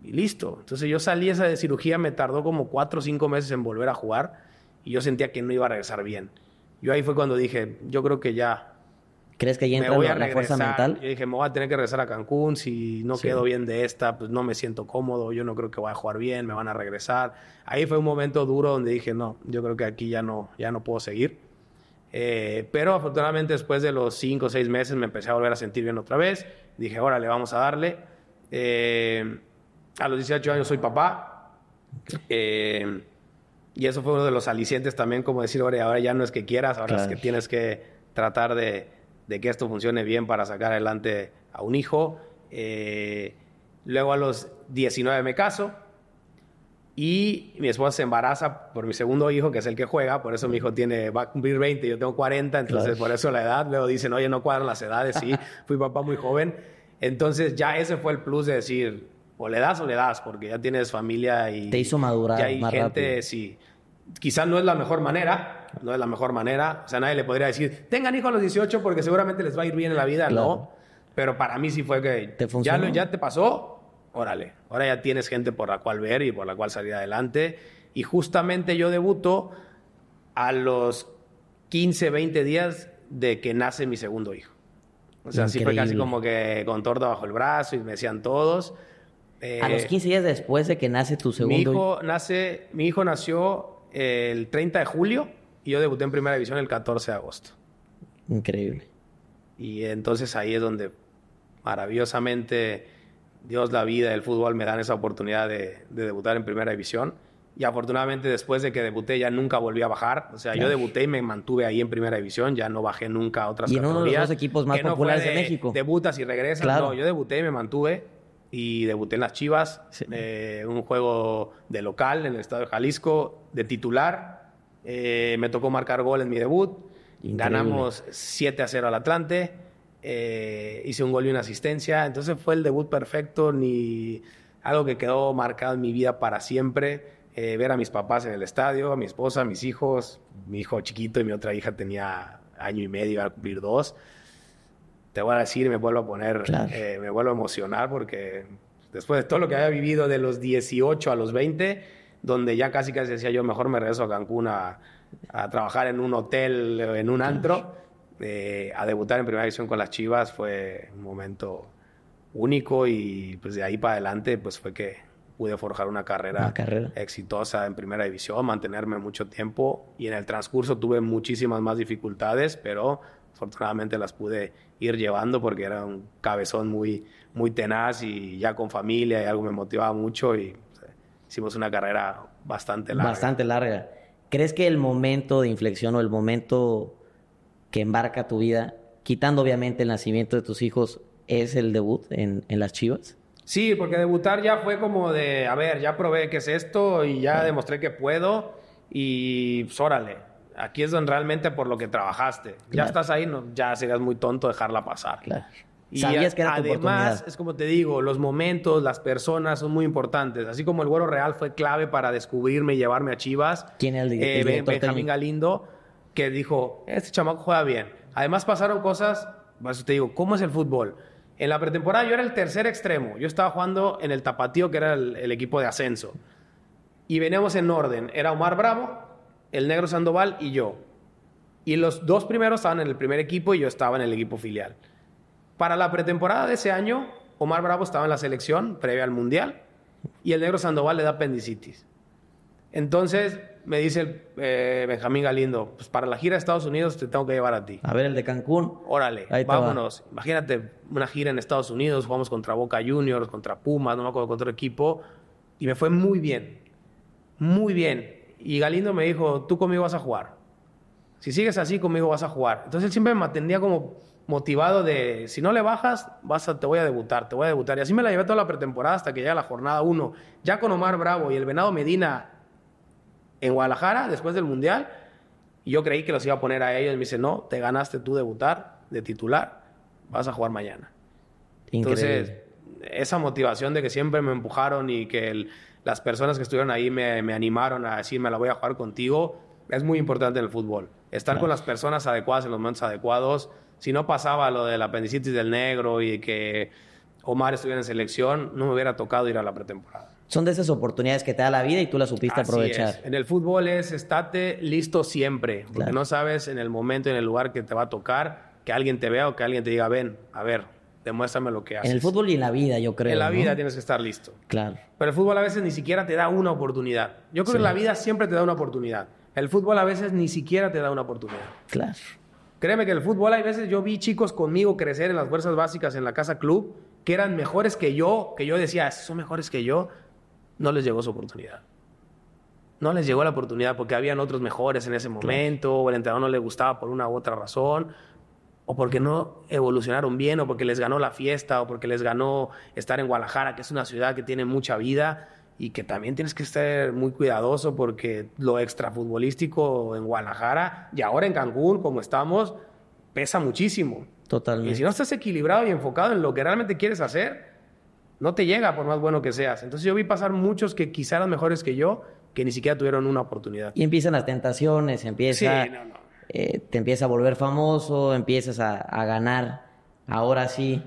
Y listo. Entonces yo salí esa de cirugía, me tardó como 4 o 5 meses en volver a jugar. y yo sentía que no iba a regresar bien. Yo ahí fue cuando dije, yo creo que ya... ¿Crees que ahí entra la fuerza mental? Yo dije, me voy a tener que regresar a Cancún. Si no quedo bien de esta, pues no me siento cómodo. Yo no creo que vaya a jugar bien, me van a regresar. Ahí fue un momento duro donde dije, no, yo creo que aquí ya no puedo seguir. Pero afortunadamente después de los 5 o 6 meses me empecé a volver a sentir bien otra vez. Dije, órale, vamos a darle. A los 18 años soy papá. Y eso fue uno de los alicientes también, como decir, ahora ya no es que quieras, ahora es que tienes que tratar de que esto funcione bien para sacar adelante a un hijo. Luego a los 19 me caso y mi esposa se embaraza por mi segundo hijo, que es el que juega, por eso mi hijo va a cumplir 20, yo tengo 40, entonces por eso la edad. Luego dicen, oye, no cuadran las edades, sí, fui papá muy joven. Entonces ya ese fue el plus de decir, o le das, porque ya tienes familia y... Te hizo madurar ya hay más gente, rápido. Sí. Quizás no es la mejor manera, o sea, nadie le podría decir, tengan hijos a los 18 porque seguramente les va a ir bien en la vida, claro. no. Pero para mí sí fue que ¿Te funcionó? ya te pasó, órale. Ahora ya tienes gente por la cual ver y por la cual salir adelante. Y justamente yo debuto a los 15, 20 días de que nace mi segundo hijo. O sea, sí fue casi como que con torta bajo el brazo y me decían todos. A los 15 días después de que nace tu segundo hijo. Mi hijo nació el 30 de julio y yo debuté en Primera División el 14 de agosto. Increíble. Y entonces ahí es donde maravillosamente Dios, la vida, el fútbol me dan esa oportunidad de debutar en Primera División. Y afortunadamente después de que debuté ya nunca volví a bajar. O sea, yo debuté y me mantuve ahí en Primera División. Ya no bajé nunca a otras categorías. Y en uno de los 2 equipos más populares de México. Debutas y regresas. Claro. No, yo debuté y me mantuve. Y debuté en las Chivas. Sí. Un juego de local en el Estadio de Jalisco, de titular. Me tocó marcar gol en mi debut. Increíble. Ganamos 7-0 al Atlante. Hice un gol y una asistencia. Entonces fue el debut perfecto. Algo que quedó marcado en mi vida para siempre. Ver a mis papás en el estadio, a mi esposa, a mis hijos, mi hijo chiquito y mi otra hija tenía 1 año y medio, iba a cumplir 2. Te voy a decir, me vuelvo a poner, me vuelvo a emocionar porque después de todo lo que había vivido de los 18 a los 20, donde ya casi decía yo, mejor me regreso a Cancún a trabajar en un hotel, en un antro, a debutar en Primera División con las Chivas fue un momento único y pues de ahí para adelante pues fue que pude forjar una carrera exitosa en Primera División, mantenerme mucho tiempo y en el transcurso tuve muchísimas más dificultades, pero afortunadamente las pude ir llevando porque era un cabezón muy, muy tenaz y ya con familia y algo me motivaba mucho y hicimos una carrera bastante larga. Bastante larga. ¿Crees que el momento de inflexión o el momento que embarca tu vida, quitando obviamente el nacimiento de tus hijos, es el debut en las Chivas? Sí, porque debutar ya fue como de, a ver, ya probé qué es esto y ya demostré que puedo y pues, órale, aquí es donde realmente por lo que trabajaste. Claro. Ya estás ahí, no, ya serías muy tonto dejarla pasar. Claro. Y sabías que era tu oportunidad. Además, es como te digo, los momentos, las personas son muy importantes. Así como el Güero Real fue clave para descubrirme y llevarme a Chivas. ¿Quién es el director Benjamín Galindo, que dijo, este chamaco juega bien. Además pasaron cosas, por eso te digo, ¿cómo es el fútbol? En la pretemporada yo era el tercer extremo. Yo estaba jugando en el Tapatío, que era el equipo de ascenso. Y veníamos en orden. Era Omar Bravo, el Negro Sandoval y yo. Y los 2 primeros estaban en el primer equipo y yo estaba en el equipo filial. Para la pretemporada de ese año, Omar Bravo estaba en la selección previa al Mundial y el Negro Sandoval le da apendicitis. Entonces me dice Benjamín Galindo, pues para la gira de Estados Unidos te tengo que llevar a ti. A ver, el de Cancún. Órale, vámonos. Imagínate una gira en Estados Unidos, jugamos contra Boca Juniors, contra Pumas, no me acuerdo, contra otro equipo. Y me fue muy bien. Muy bien. Y Galindo me dijo, tú conmigo vas a jugar. Si sigues así, conmigo vas a jugar. Entonces él siempre me mantenía como motivado de, si no le bajas, te voy a debutar. Y así me la llevé toda la pretemporada hasta que llega la jornada 1. Ya con Omar Bravo y el Venado Medina en Guadalajara, después del Mundial, y yo creí que los iba a poner a ellos. Y me dice, no, te ganaste tú debutar de titular, vas a jugar mañana. Increíble. Entonces, esa motivación de que siempre me empujaron y que las personas que estuvieron ahí me animaron a decir, me la voy a jugar contigo, es muy importante en el fútbol. Estar con las personas adecuadas en los momentos adecuados. Si no pasaba lo del apendicitis del Negro y que Omar estuviera en selección, no me hubiera tocado ir a la pretemporada. Son de esas oportunidades que te da la vida y tú las supiste Así aprovechar. es. En el fútbol es estate listo siempre, porque Claro. no sabes en el momento, en el lugar que te va a tocar, que alguien te vea o que alguien te diga, ven, a ver, demuéstrame lo que haces. En el fútbol y en la vida, yo creo. En la vida ¿no? tienes que estar listo. Claro. Pero el fútbol a veces ni siquiera te da una oportunidad. Yo creo que la vida siempre te da una oportunidad. El fútbol a veces ni siquiera te da una oportunidad. Claro. Créeme que el fútbol, hay veces yo vi chicos conmigo crecer en las fuerzas básicas en la casa club que eran mejores que yo decía, "Esos son mejores que yo", no les llegó su oportunidad. No les llegó la oportunidad porque habían otros mejores en ese momento, o el entrenador no le gustaba por una u otra razón, o porque no evolucionaron bien, o porque les ganó la fiesta, o porque les ganó estar en Guadalajara, que es una ciudad que tiene mucha vida y que también tienes que estar muy cuidadoso porque lo extrafutbolístico en Guadalajara y ahora en Cancún, como estamos, pesa muchísimo. Totalmente. Y si no estás equilibrado y enfocado en lo que realmente quieres hacer, no te llega por más bueno que seas. Entonces yo vi pasar muchos que quizá eran mejores que yo, que ni siquiera tuvieron una oportunidad. Y empiezan las tentaciones, empieza, Sí, no. te empieza a volver famoso, empiezas a ganar, ahora sí,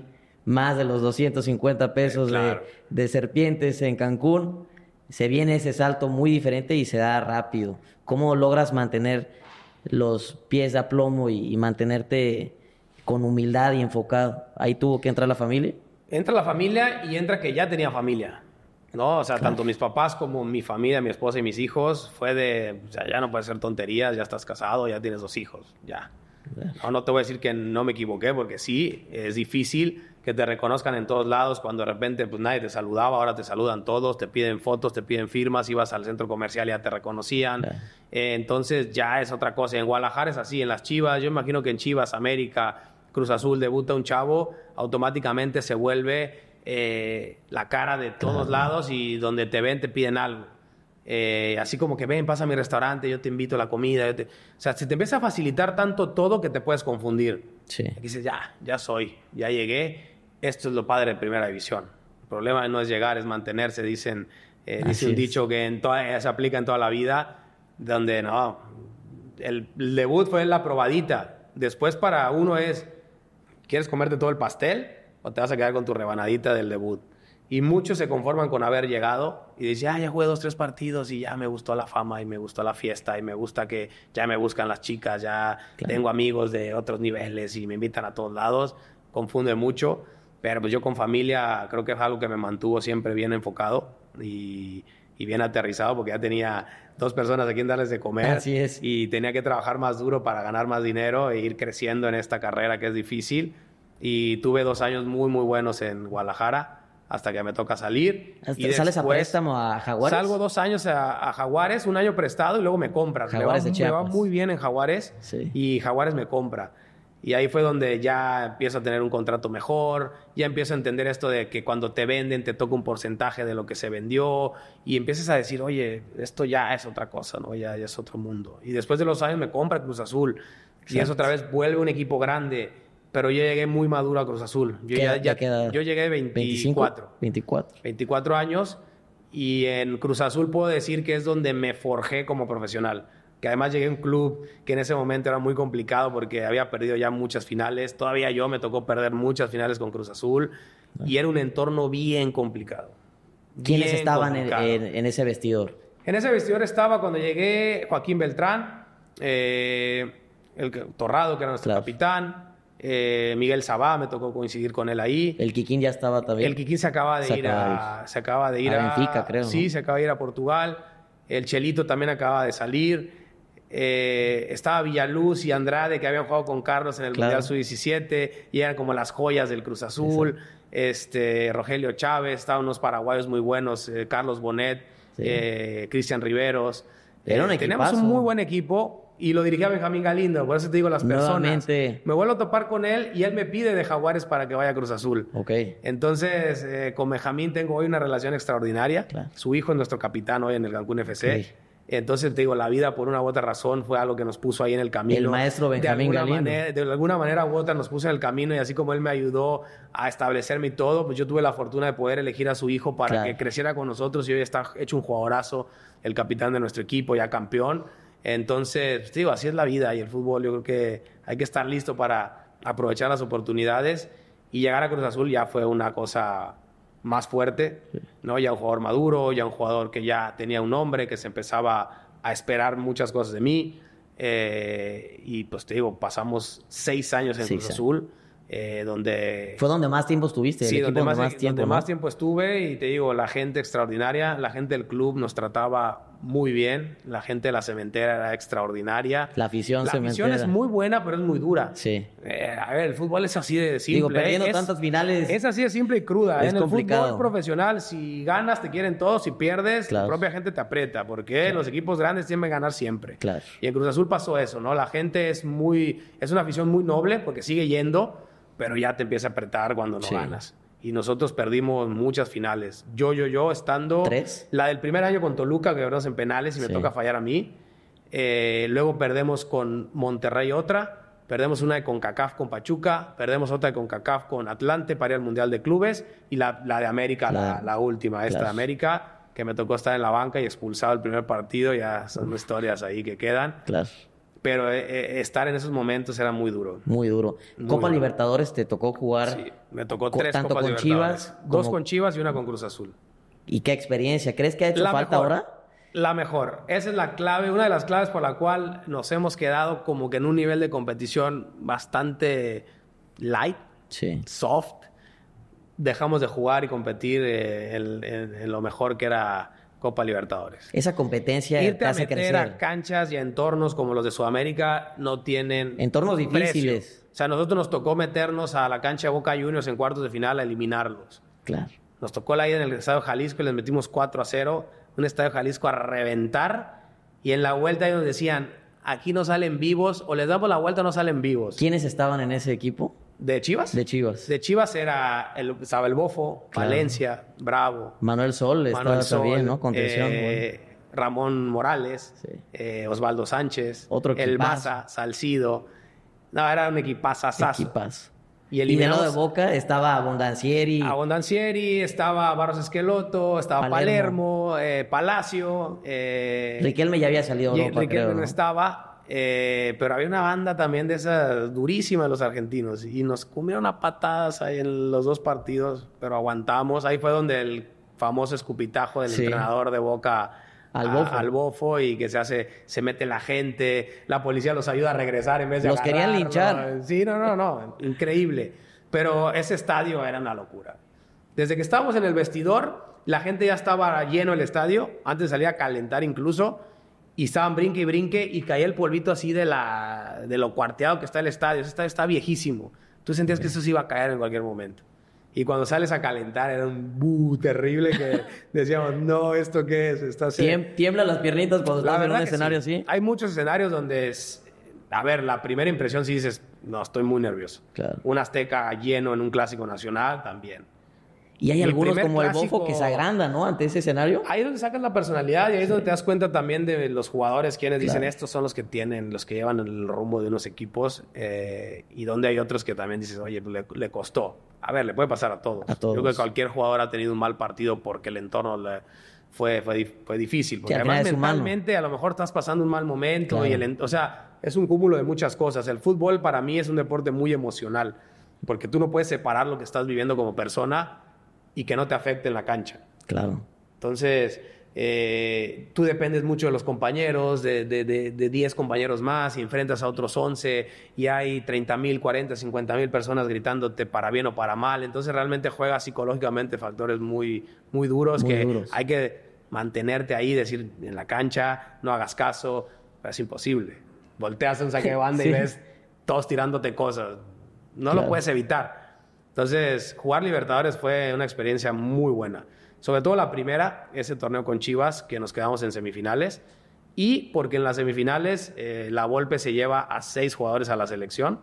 más de los 250 pesos Claro. de serpientes en Cancún. Se viene ese salto muy diferente y se da rápido. ¿Cómo logras mantener los pies de plomo y mantenerte con humildad y enfocado? Ahí tuvo que entrar la familia. Entra la familia y entra que ya tenía familia, ¿no? O sea, tanto mis papás como mi familia, mi esposa y mis hijos, fue de, o sea, ya no puedes hacer tonterías, ya estás casado, ya tienes 2 hijos, ya. No te voy a decir que no me equivoqué, porque sí, es difícil que te reconozcan en todos lados cuando de repente pues nadie te saludaba, ahora te saludan todos, te piden fotos, te piden firmas, ibas al centro comercial y ya te reconocían. Claro. Entonces ya es otra cosa. En Guadalajara es así, en las Chivas, yo imagino que en Chivas, América, Cruz Azul, debuta un chavo, automáticamente se vuelve la cara de todos lados y donde te ven te piden algo. Así como que ven, pasa a mi restaurante, yo te invito a la comida. O sea, se te empieza a facilitar tanto todo que te puedes confundir. Sí. Y dices, ya soy, ya llegué. Esto es lo padre de Primera División. El problema no es llegar, es mantenerse. Dice Así un es. dicho que se aplica en toda la vida, donde no, el debut fue la probadita. Después para uno es, ¿quieres comerte todo el pastel o te vas a quedar con tu rebanadita del debut? Y muchos se conforman con haber llegado y dicen, ya jugué 2, 3 partidos y ya me gustó la fama y me gustó la fiesta y me gusta que ya me buscan las chicas, ya tengo amigos de otros niveles y me invitan a todos lados. Confunde mucho, pero pues yo con familia creo que es algo que me mantuvo siempre bien enfocado y bien aterrizado, porque ya tenía 2 personas a quien darles de comer. Así es. Y tenía que trabajar más duro para ganar más dinero e ir creciendo en esta carrera que es difícil. Y tuve 2 años muy, muy buenos en Guadalajara hasta que me toca salir. Y ¿Sales a después préstamo a Jaguares? Salgo 2 años a Jaguares, 1 año prestado y luego me compran. Jaguares de me va Chiapas. muy bien en Jaguares Sí. y Jaguares me compra. Y ahí fue donde ya empiezo a tener un contrato mejor, ya empiezo a entender esto de que cuando te venden te toca un porcentaje de lo que se vendió y empiezas a decir, oye, esto ya es otra cosa, ¿no? Ya es otro mundo. Y después de los años me compra Cruz Azul y eso otra vez vuelve un equipo grande, pero yo llegué muy maduro a Cruz Azul. Yo yo llegué 24. 24 años y en Cruz Azul puedo decir que es donde me forjé como profesional. Que además llegué a un club que en ese momento era muy complicado porque había perdido ya muchas finales. Todavía yo me tocó perder muchas finales con Cruz Azul y era un entorno bien complicado. ¿Quiénes Bien estaban complicado. en ese vestidor? En ese vestidor estaba cuando llegué Joaquín Beltrán, Torrado, que era nuestro capitán, Miguel Sabá, me tocó coincidir con él ahí. El Kikín ya estaba también. El Kikín se acaba de ir a Benfica, creo. Sí, ¿no? se acaba de ir a Portugal. El Chelito también acaba de salir. Estaba Villaluz y Andrade, que habían jugado con Carlos en el Mundial Sub-17 y eran como las joyas del Cruz Azul. Rogelio Chávez, estaban unos paraguayos muy buenos, Carlos Bonet, Cristian Riveros. Teníamos un muy buen equipo y lo dirigía Benjamín Galindo, por eso te digo las personas. Nuevamente. Me vuelvo a topar con él y él me pide de Jaguares para que vaya a Cruz Azul. Okay. Entonces, con Benjamín tengo hoy una relación extraordinaria. Claro. Su hijo es nuestro capitán hoy en el Cancún FC. Okay. Entonces, te digo, la vida por una u otra razón fue algo que nos puso ahí en el camino. El maestro Benjamín Galindo. De alguna manera u otra nos puso en el camino y así como él me ayudó a establecerme y todo, pues yo tuve la fortuna de poder elegir a su hijo para que creciera con nosotros y hoy está hecho un jugadorazo, el capitán de nuestro equipo, ya campeón. Entonces, digo, así es la vida y el fútbol. Yo creo que hay que estar listo para aprovechar las oportunidades y llegar a Cruz Azul ya fue una cosa más fuerte, ¿no? Ya un jugador maduro, ya un jugador que ya tenía un nombre, que se empezaba a esperar muchas cosas de mí. Y pues te digo, pasamos 6 años en Cruz Azul, donde... ¿Fue donde más tiempo estuviste? Sí, donde más tiempo tiempo estuve, y te digo, la gente extraordinaria, la gente del club nos trataba muy bien, la gente de la cementera era extraordinaria. La afición cementera. La afición es muy buena, pero es muy dura. Sí. A ver, el fútbol es así de simple. Digo, perdiendo tantas finales. Es así de simple y cruda. Es en complicado. El fútbol profesional, si ganas te quieren todos, si pierdes, la propia gente te aprieta, porque los equipos grandes tienen que ganar siempre. Claro. Y en Cruz Azul pasó eso, ¿no? La gente es una afición muy noble, porque sigue yendo, pero ya te empieza a apretar cuando no ganas. Y nosotros perdimos muchas finales. Yo estando... 3. La del primer año con Toluca, que quedamos en penales y me toca fallar a mí. Luego perdemos con Monterrey otra. Perdemos una de CONCACAF con Pachuca. Perdemos otra de CONCACAF con Atlante para ir al Mundial de Clubes. Y la de América, la última, esta de América, que me tocó estar en la banca y expulsado el primer partido. Ya son historias ahí que quedan. Claro. Pero estar en esos momentos era muy duro. Muy duro. Copa Libertadores te tocó jugar. Sí, me tocó 3 tanto Copas con Libertadores. Chivas. 2 con Chivas y una con Cruz Azul. ¿Y qué experiencia? ¿Crees que ha hecho falta ahora? La mejor. Esa es la clave, una de las claves por la cual nos hemos quedado como que en un nivel de competición bastante light, soft. Dejamos de jugar y competir en lo mejor que era Copa Libertadores. Esa competencia irte te hace a meter crecer. a canchas y a entornos como los de Sudamérica no tienen entornos difíciles. Precio. O sea, a nosotros nos tocó meternos a la cancha de Boca Juniors en cuartos de final a eliminarlos. Claro. Nos tocó la ida en el Estadio Jalisco y les metimos 4-0. Un Estadio Jalisco a reventar. Y en la vuelta ellos decían, aquí no salen vivos, o les damos la vuelta o no salen vivos. ¿Quiénes estaban en ese equipo? ¿De Chivas? De Chivas. De Chivas estaba el Bofo, Valencia, Bravo. Manuel Sol estaba también, ¿no? Contención. Ramón Morales, Osvaldo Sánchez, el Maza, Salcido. No, era un equipazazazo. Y de lado de Boca estaba Abondancieri. Estaba Barros Esqueloto, estaba Palermo, Palacio. Riquelme ya había salido a Europa, Riquelme no estaba. Pero había una banda también de esas durísimas, los argentinos, y nos comieron a patadas ahí en los 2 partidos, pero aguantamos. Ahí fue donde el famoso escupitajo del entrenador de Boca al Bofo, y que se mete la gente, la policía los ayuda a regresar en vez de los querían linchar. Sí, no, increíble. Pero ese estadio era una locura. Desde que estábamos en el vestidor, la gente ya estaba lleno el estadio, antes salía a calentar incluso. Y estaban brinque y brinque, y caía el polvito así de lo cuarteado que está el estadio. Ese estadio está viejísimo. Tú sentías que eso se iba a caer en cualquier momento. Y cuando sales a calentar era un terrible que decíamos, no, ¿esto qué es? Tiemblan las piernitas cuando estás en un escenario así. Hay muchos escenarios donde la primera impresión sí dices, no, estoy muy nervioso. Claro. Un Azteca lleno en un clásico nacional también. Y hay algunos como el Bofo que se agrandan, ¿no? Ante ese escenario. Ahí es donde sacan la personalidad y ahí es donde te das cuenta también de los jugadores, quienes dicen estos son los que llevan el rumbo de unos equipos, y donde hay otros que también dices, oye, le costó. A ver, le puede pasar a todos. Yo creo que cualquier jugador ha tenido un mal partido porque el entorno fue difícil. Porque además mentalmente a lo mejor estás pasando un mal momento. Claro. O sea, es un cúmulo de muchas cosas. El fútbol para mí es un deporte muy emocional porque tú no puedes separar lo que estás viviendo como persona y que no te afecte en la cancha. Claro. Entonces, tú dependes mucho de los compañeros, de 10 compañeros más, y enfrentas a otros 11, y hay 30,000, 40, 50,000 personas gritándote para bien o para mal. Entonces, realmente juegas psicológicamente factores muy, muy duros hay que mantenerte ahí, decir, en la cancha, no hagas caso, pero es imposible. Volteas a un saque de banda y ves todos tirándote cosas. No lo puedes evitar. Entonces, jugar Libertadores fue una experiencia muy buena. Sobre todo la primera, ese torneo con Chivas, que nos quedamos en semifinales. Y porque en las semifinales la Volpe se lleva a 6 jugadores a la selección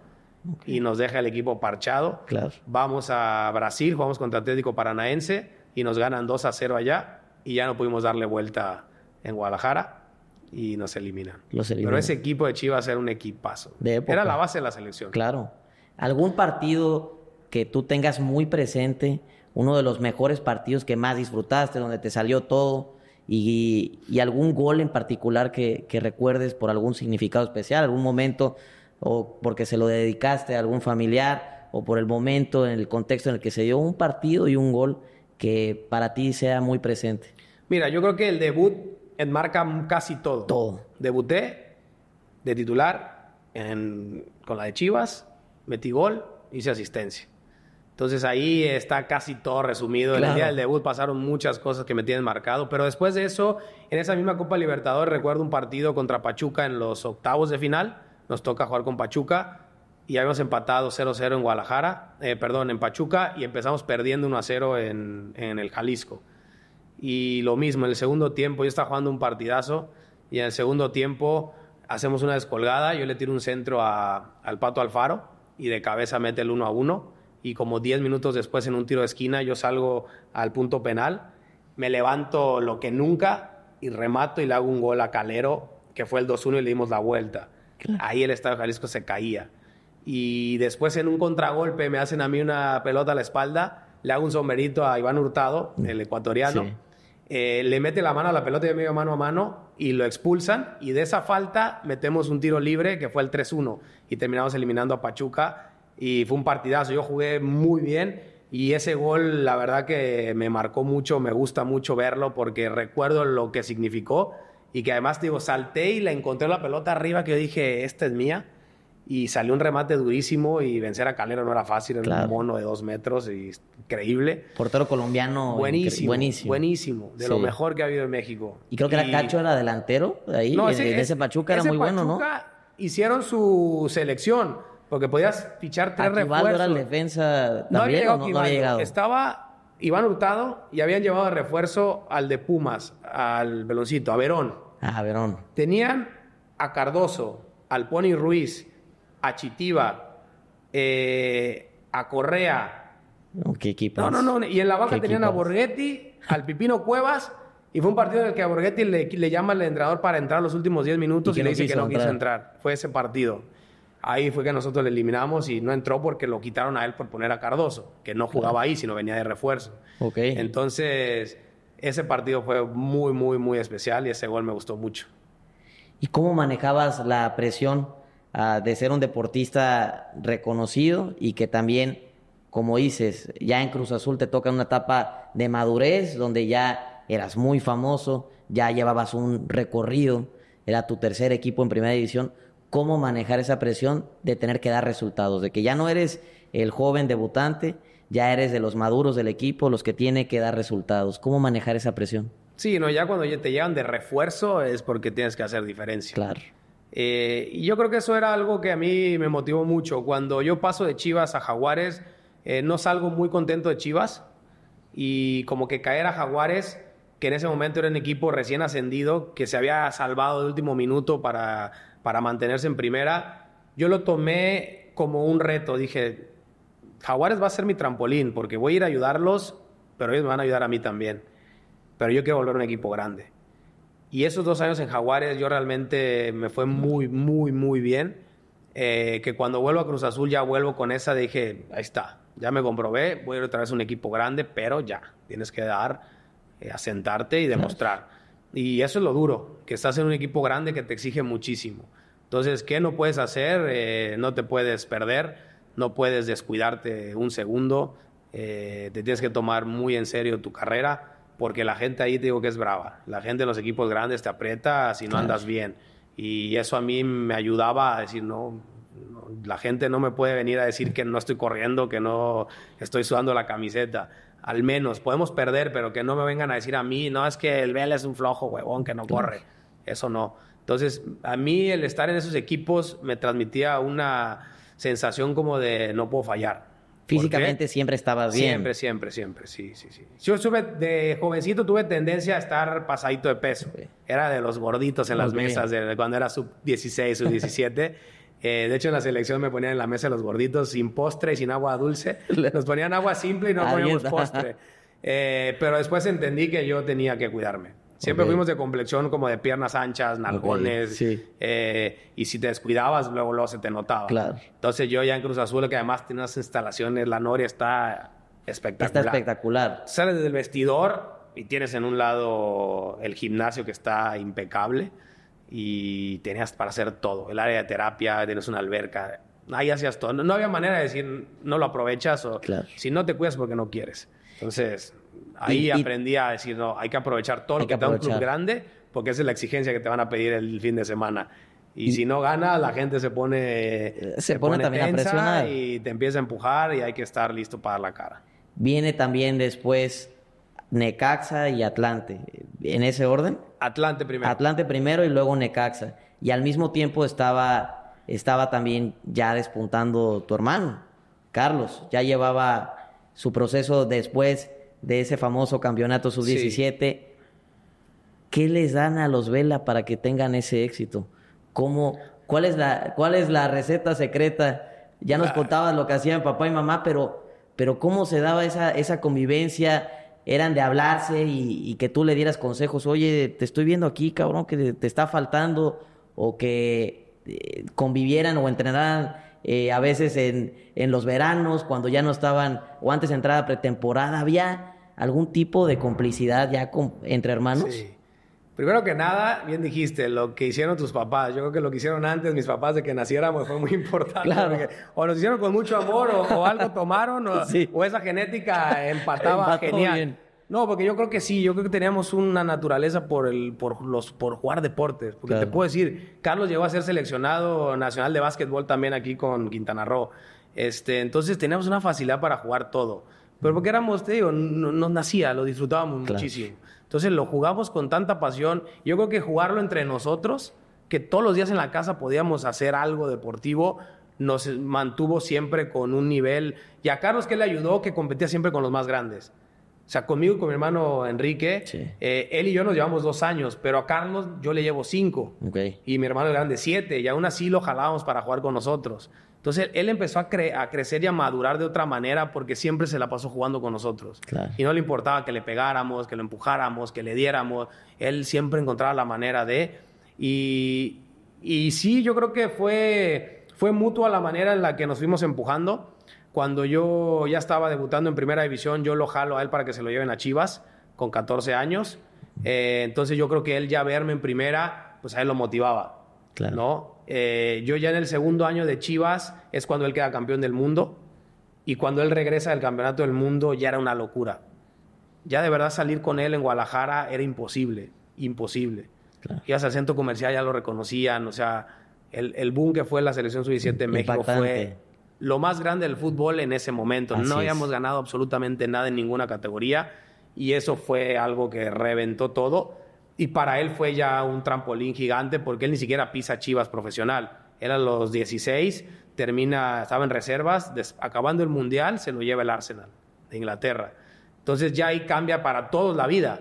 y nos deja el equipo parchado. Claro. Vamos a Brasil, jugamos contra Atlético Paranaense y nos ganan 2-0 allá. Y ya no pudimos darle vuelta en Guadalajara y nos eliminan. Pero ese equipo de Chivas era un equipazo. Era la base de la selección. Claro. ¿Algún partido que tú tengas muy presente, uno de los mejores partidos que más disfrutaste, donde te salió todo, y algún gol en particular que recuerdes por algún significado especial, algún momento, o porque se lo dedicaste a algún familiar, o por el momento, en el contexto en el que se dio un partido y un gol que para ti sea muy presente? Mira, yo creo que el debut enmarca casi todo. Todo. Debuté de titular con la de Chivas, metí gol, hice asistencia. Entonces ahí está casi todo resumido. Claro. En el día del debut pasaron muchas cosas que me tienen marcado, pero después de eso, en esa misma Copa Libertadores, recuerdo un partido contra Pachuca en los octavos de final. Nos toca jugar con Pachuca y habíamos empatado 0-0 en Guadalajara, en Pachuca, y empezamos perdiendo 1-0 en el Jalisco. Y lo mismo, en el segundo tiempo, yo estaba jugando un partidazo y en el segundo tiempo hacemos una descolgada, yo le tiro un centro al Pato Alfaro y de cabeza mete el 1-1 y como 10 minutos después en un tiro de esquina yo salgo al punto penal, me levanto lo que nunca y remato y le hago un gol a Calero, que fue el 2-1 y le dimos la vuelta. Claro. Ahí el Estadio Jalisco se caía. Y después en un contragolpe me hacen a mí una pelota a la espalda, le hago un sombrerito a Iván Hurtado, el ecuatoriano. Sí. Le mete la mano a la pelota de medio mano a mano y lo expulsan. Y de esa falta metemos un tiro libre que fue el 3-1 y terminamos eliminando a Pachuca. Y fue un partidazo. Yo jugué muy bien y ese gol, la verdad que me marcó mucho. Me gusta mucho verlo porque recuerdo lo que significó. Y que además, digo, salté y la encontré la pelota arriba que yo dije, esta es mía. Y salió un remate durísimo y vencer a Calero no era fácil. Era claro. Un mono de 2 metros y increíble. Portero colombiano. Buenísimo. De lo mejor que ha habido en México. Y creo que era Cacho, era delantero ahí. No, ese Pachuca era muy bueno, ¿no? Hicieron su selección porque podías fichar 3 refuerzos. Era el defensa también, no había llegado. Estaba Iván Hurtado y habían llevado de refuerzo al de Pumas, al Beloncito, a Verón. Ah, Verón. Tenían a Cardoso, al Pony Ruiz, a Chitiba, a Correa. ¿Qué equipo? No. Y en la banca tenían a Borghetti, al Pipino Cuevas. Y fue un partido en el que a Borghetti le llama al entrenador para entrar los últimos 10 minutos y le dice que no quiso entrar. Fue ese partido. Ahí fue que nosotros le eliminamos y no entró porque lo quitaron a él por poner a Cardoso, que no jugaba ahí, sino venía de refuerzo. Okay. Entonces, ese partido fue muy, muy, muy especial y ese gol me gustó mucho. ¿Y cómo manejabas la presión de ser un deportista reconocido y que también, como dices, ya en Cruz Azul te toca una etapa de madurez donde ya eras muy famoso, ya llevabas un recorrido, era tu tercer equipo en primera división? ¿Cómo manejar esa presión de tener que dar resultados? De que ya no eres el joven debutante, ya eres de los maduros del equipo, los que tienen que dar resultados. ¿Cómo manejar esa presión? Sí, ya cuando te llevan de refuerzo es porque tienes que hacer diferencia. Claro. Y yo creo que eso era algo que a mí me motivó mucho. Cuando yo paso de Chivas a Jaguares, no salgo muy contento de Chivas. Y como que caer a Jaguares, que en ese momento era un equipo recién ascendido, que se había salvado de último minuto para mantenerse en primera, yo lo tomé como un reto. Dije, Jaguares va a ser mi trampolín, porque voy a ir a ayudarlos, pero ellos me van a ayudar a mí también. Pero yo quiero volver a un equipo grande. Y esos 2 años en Jaguares yo realmente me fue muy, muy, muy bien. Que cuando vuelvo a Cruz Azul ya vuelvo con esa, dije, ahí está, ya me comprobé, voy a ir otra vez a un equipo grande, pero ya, tienes que asentarte y demostrar. Y eso es lo duro, que estás en un equipo grande que te exige muchísimo. Entonces, ¿qué no puedes hacer? No te puedes perder, no puedes descuidarte un segundo, te tienes que tomar muy en serio tu carrera, porque la gente ahí te digo que es brava. La gente en los equipos grandes te aprieta si no andas bien. Y eso a mí me ayudaba a decir, no, la gente no me puede venir a decir que no estoy corriendo, que no estoy sudando la camiseta. Al menos, podemos perder, pero que no me vengan a decir a mí, no, es que el Vela es un flojo, huevón, que no corre. Eso no. Entonces, a mí el estar en esos equipos me transmitía una sensación como de no puedo fallar. Físicamente siempre estabas bien. Siempre, sí. Yo de jovencito tuve tendencia a estar pasadito de peso. Okay. Era de los gorditos en las mesas de cuando era sub-16, sub-17. De hecho, en la selección me ponían en la mesa los gorditos sin postre y sin agua dulce. Nos ponían agua simple y no poníamos postre. Pero después entendí que yo tenía que cuidarme. Siempre fuimos de complexión como de piernas anchas, nalgones. Sí. Y si te descuidabas, luego se te notaba. Claro. Entonces yo ya en Cruz Azul, que además tiene unas instalaciones, la Noria está espectacular. Está espectacular. Sales del vestidor y tienes en un lado el gimnasio que está impecable. Y tenías para hacer todo. El área de terapia, tienes una alberca. Ahí hacías todo. No había manera de decir, no lo aprovechas o si no te cuidas porque no quieres. Entonces, ahí aprendí a decir, no, hay que aprovechar todo lo que te da un club grande, porque esa es la exigencia que te van a pedir el fin de semana. Y si no ganas, la gente se pone también a presionar y te empieza a empujar y hay que estar listo para dar la cara. Viene también después Necaxa y Atlante. ¿En ese orden? Atlante primero. Atlante primero y luego Necaxa. Y al mismo tiempo estaba también ya despuntando tu hermano, Carlos. Ya llevaba su proceso después de ese famoso campeonato sub-17. Sí. ¿Qué les dan a los Vela para que tengan ese éxito? ¿Cuál es la receta secreta? Ya nos contabas lo que hacían papá y mamá, pero ¿cómo se daba esa convivencia? ¿Eran de hablarse y que tú le dieras consejos? Oye, te estoy viendo aquí, cabrón, que te está faltando, o que convivieran o entrenaran a veces en los veranos, cuando ya no estaban, o antes de entrar a pretemporada? ¿Había algún tipo de complicidad ya entre hermanos? Sí. Primero que nada, bien dijiste, lo que hicieron tus papás. Yo creo que lo que hicieron antes mis papás de que naciéramos fue muy importante. Claro. O nos hicieron con mucho amor, o algo tomaron, o esa genética empató genial. Bien. No, porque yo creo que sí, yo creo que teníamos una naturaleza por jugar deportes. Porque te puedo decir, Carlos llegó a ser seleccionado nacional de básquetbol también aquí con Quintana Roo. Entonces teníamos una facilidad para jugar todo. Pero porque éramos, te digo, nos nacía, lo disfrutábamos muchísimo. Entonces lo jugamos con tanta pasión. Yo creo que jugarlo entre nosotros, que todos los días en la casa podíamos hacer algo deportivo, nos mantuvo siempre con un nivel. Y a Carlos, que le ayudó, que competía siempre con los más grandes. O sea, conmigo y con mi hermano Enrique, él y yo nos llevamos 2 años, pero a Carlos yo le llevo 5. Okay. Y mi hermano es grande 7, y aún así lo jalábamos para jugar con nosotros. Entonces, él empezó a crecer y a madurar de otra manera porque siempre se la pasó jugando con nosotros. Claro. Y no le importaba que le pegáramos, que lo empujáramos, que le diéramos. Él siempre encontraba la manera de... Y sí, yo creo que fue mutua la manera en la que nos fuimos empujando. Cuando yo ya estaba debutando en Primera División, yo lo jalo a él para que se lo lleven a Chivas con 14 años. Entonces, yo creo que él ya verme en Primera, pues a él lo motivaba. Claro. ¿No? Yo ya en el segundo año de Chivas es cuando él queda campeón del mundo, y cuando él regresa del campeonato del mundo ya era una locura. Ya de verdad salir con él en Guadalajara era imposible. Claro. Ibas al centro comercial, ya lo reconocían. O sea, el boom que fue la selección sub-17 en México fue lo más grande del fútbol en ese momento. No habíamos ganado absolutamente nada en ninguna categoría, y eso fue algo que reventó todo. Y para él fue ya un trampolín gigante, porque él ni siquiera pisa Chivas profesional. Él a los 16 estaba en reservas, acabando el Mundial, se lo lleva el Arsenal de Inglaterra. Entonces ya ahí cambia para todos la vida.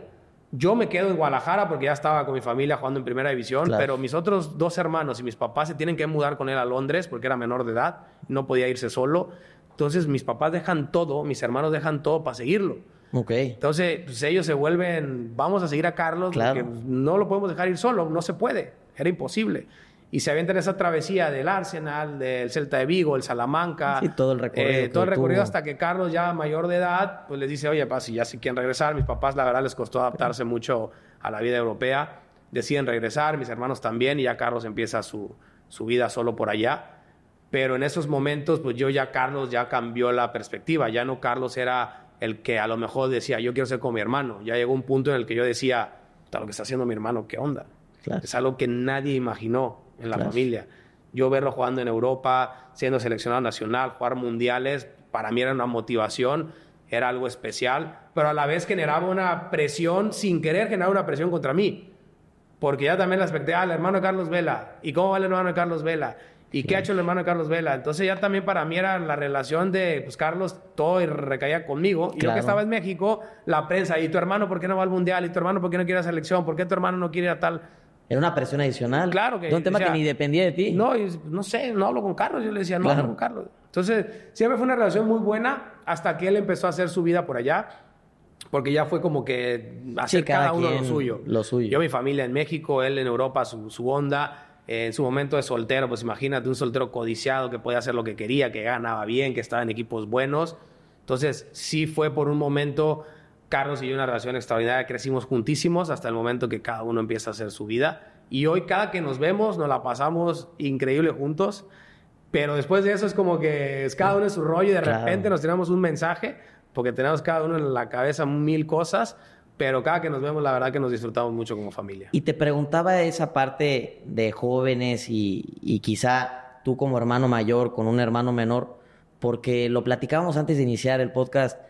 Yo me quedo en Guadalajara porque ya estaba con mi familia jugando en Primera División, claro. Pero mis otros 2 hermanos y mis papás se tienen que mudar con él a Londres porque era menor de edad, no podía irse solo. Entonces mis papás dejan todo, mis hermanos dejan todo para seguirlo. Okay. Entonces, pues ellos se vuelven, vamos a seguir a Carlos, claro. Porque no lo podemos dejar ir solo, no se puede, era imposible. Y se avientan esa travesía del Arsenal, del Celta de Vigo, el Salamanca. Sí, todo el recorrido. Todo el recorrido hasta que Carlos, ya mayor de edad, pues les dice, oye, si ya si quieren regresar. Mis papás, la verdad, les costó adaptarse mucho a la vida europea. Deciden regresar, mis hermanos también, y ya Carlos empieza su vida solo por allá. Pero en esos momentos, pues Carlos ya cambió la perspectiva. Ya no Carlos era el que a lo mejor decía, yo quiero ser como mi hermano. Ya llegó un punto en el que yo decía, lo que está haciendo mi hermano, ¿qué onda? Claro. Es algo que nadie imaginó en la familia. Yo verlo jugando en Europa, siendo seleccionado nacional, jugar mundiales, para mí era una motivación, era algo especial, pero a la vez generaba una presión, sin querer generar una presión contra mí. Porque ya también la expecté, el hermano de Carlos Vela. ¿Y cómo va el hermano de Carlos Vela? ¿Y qué ha hecho el hermano de Carlos Vela? Entonces ya también para mí era la relación de, pues Carlos, todo recaía conmigo. Y yo que estaba en México, la prensa, ¿y tu hermano por qué no va al Mundial? ¿Y tu hermano por qué no quiere ir a la selección? ¿Por qué tu hermano no quiere ir a tal? Era una presión adicional. Claro que... De un tema que ni dependía de ti. No, no sé, no hablo con Carlos. Yo le decía, no hablo con Carlos. Entonces, siempre fue una relación muy buena hasta que él empezó a hacer su vida por allá. Porque ya fue como que hacer cada uno lo suyo. Yo, mi familia en México, él en Europa, su onda. En su momento de soltero, pues imagínate un soltero codiciado que podía hacer lo que quería, que ganaba bien, que estaba en equipos buenos. Entonces, sí fue por un momento, Carlos y yo, una relación extraordinaria. Crecimos juntísimos hasta el momento que cada uno empieza a hacer su vida. Y hoy, cada que nos vemos, nos la pasamos increíble juntos. Pero después de eso es como que cada uno en su rollo y de repente nos tiramos un mensaje porque tenemos cada uno en la cabeza 1000 cosas, pero cada que nos vemos, la verdad que nos disfrutamos mucho como familia. Y te preguntaba esa parte de jóvenes y quizá tú como hermano mayor con un hermano menor, porque lo platicábamos antes de iniciar el podcast,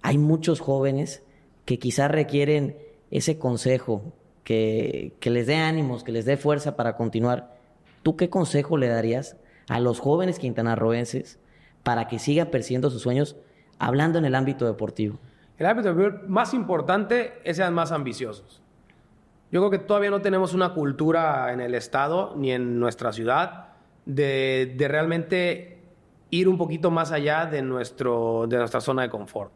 hay muchos jóvenes que quizá requieren ese consejo, que les dé ánimos, que les dé fuerza para continuar. ¿Tú qué consejo le darías a los jóvenes quintanarroenses para que sigan persiguiendo sus sueños, hablando en el ámbito deportivo? El ámbito más importante es sean más ambiciosos. Yo creo que todavía no tenemos una cultura en el estado ni en nuestra ciudad de realmente ir un poquito más allá de nuestra zona de confort.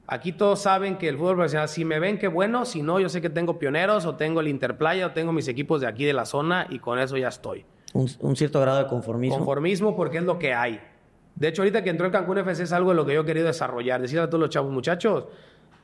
Aquí todos saben que el fútbol profesional, si me ven, qué bueno, si no, yo sé que tengo Pioneros o tengo el Interplaya o tengo mis equipos de aquí de la zona y con eso ya estoy. Un cierto grado de conformismo. Conformismo porque es lo que hay. De hecho, ahorita que entró el Cancún FC es algo de lo que yo he querido desarrollar. Decirle a todos los chavos, muchachos,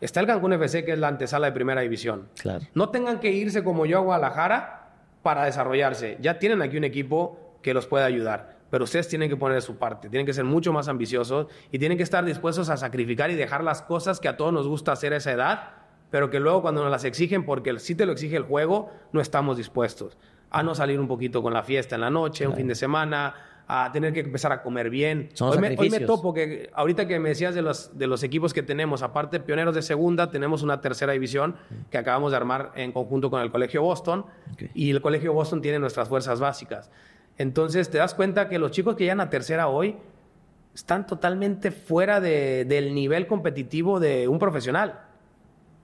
está el Cancún FC, que es la antesala de primera división. Claro. No tengan que irse como yo a Guadalajara para desarrollarse. Ya tienen aquí un equipo que los puede ayudar. Pero ustedes tienen que poner de su parte. Tienen que ser mucho más ambiciosos y tienen que estar dispuestos a sacrificar y dejar las cosas que a todos nos gusta hacer a esa edad, pero que luego cuando nos las exigen, porque sí te lo exige el juego, no estamos dispuestos. A no salir un poquito con la fiesta en la noche, un fin de semana, a tener que empezar a comer bien. Hoy me topo que ahorita que me decías de los equipos que tenemos, aparte de Pioneros de segunda, tenemos una tercera división que acabamos de armar en conjunto con el Colegio Boston. Y el Colegio Boston tiene nuestras fuerzas básicas. Entonces te das cuenta que los chicos que llegan a tercera hoy están totalmente fuera del nivel competitivo de un profesional.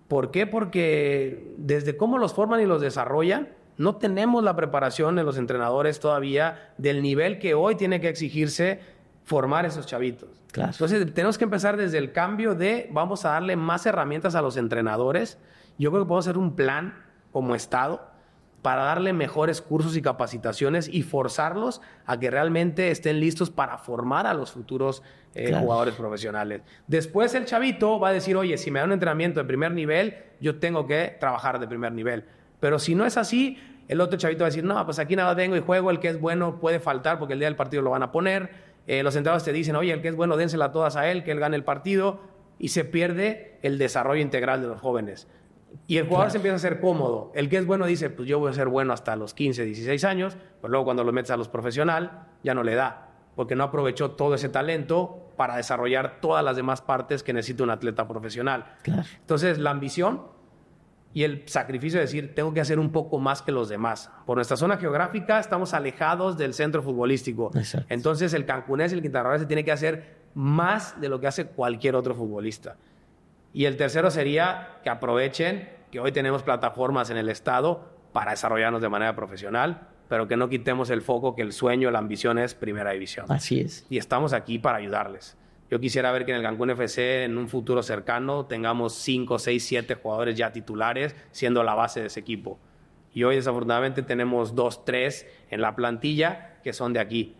¿Por qué? Porque desde cómo los forman y los desarrollan, no tenemos la preparación de los entrenadores todavía del nivel que hoy tiene que exigirse formar esos chavitos. Claro. Entonces tenemos que empezar desde el cambio de vamos a darle más herramientas a los entrenadores. Yo creo que podemos hacer un plan como Estado para darle mejores cursos y capacitaciones y forzarlos a que realmente estén listos para formar a los futuros jugadores profesionales. Después el chavito va a decir, oye, si me da un entrenamiento de primer nivel, yo tengo que trabajar de primer nivel. Pero si no es así, el otro chavito va a decir, no, pues aquí nada vengo y juego, el que es bueno puede faltar porque el día del partido lo van a poner. Los entrenadores te dicen, oye, el que es bueno, dénsela todas a él, que él gane el partido, y se pierde el desarrollo integral de los jóvenes. Y el jugador se empieza a ser cómodo. El que es bueno dice, pues yo voy a ser bueno hasta los 15, 16 años, pero luego cuando lo metes a los profesional, ya no le da, porque no aprovechó todo ese talento para desarrollar todas las demás partes que necesita un atleta profesional. Claro. Entonces, la ambición y el sacrificio de decir, tengo que hacer un poco más que los demás. Por nuestra zona geográfica estamos alejados del centro futbolístico. Exacto. Entonces, el cancunés y el quintanarroense tiene que hacer más de lo que hace cualquier otro futbolista. Y el tercero sería que aprovechen que hoy tenemos plataformas en el estado para desarrollarnos de manera profesional, pero que no quitemos el foco que el sueño, la ambición es primera división. Así es. Y estamos aquí para ayudarles. Yo quisiera ver que en el Cancún FC en un futuro cercano tengamos 5, 6, 7 jugadores ya titulares siendo la base de ese equipo. Y hoy desafortunadamente tenemos 2, 3 en la plantilla que son de aquí.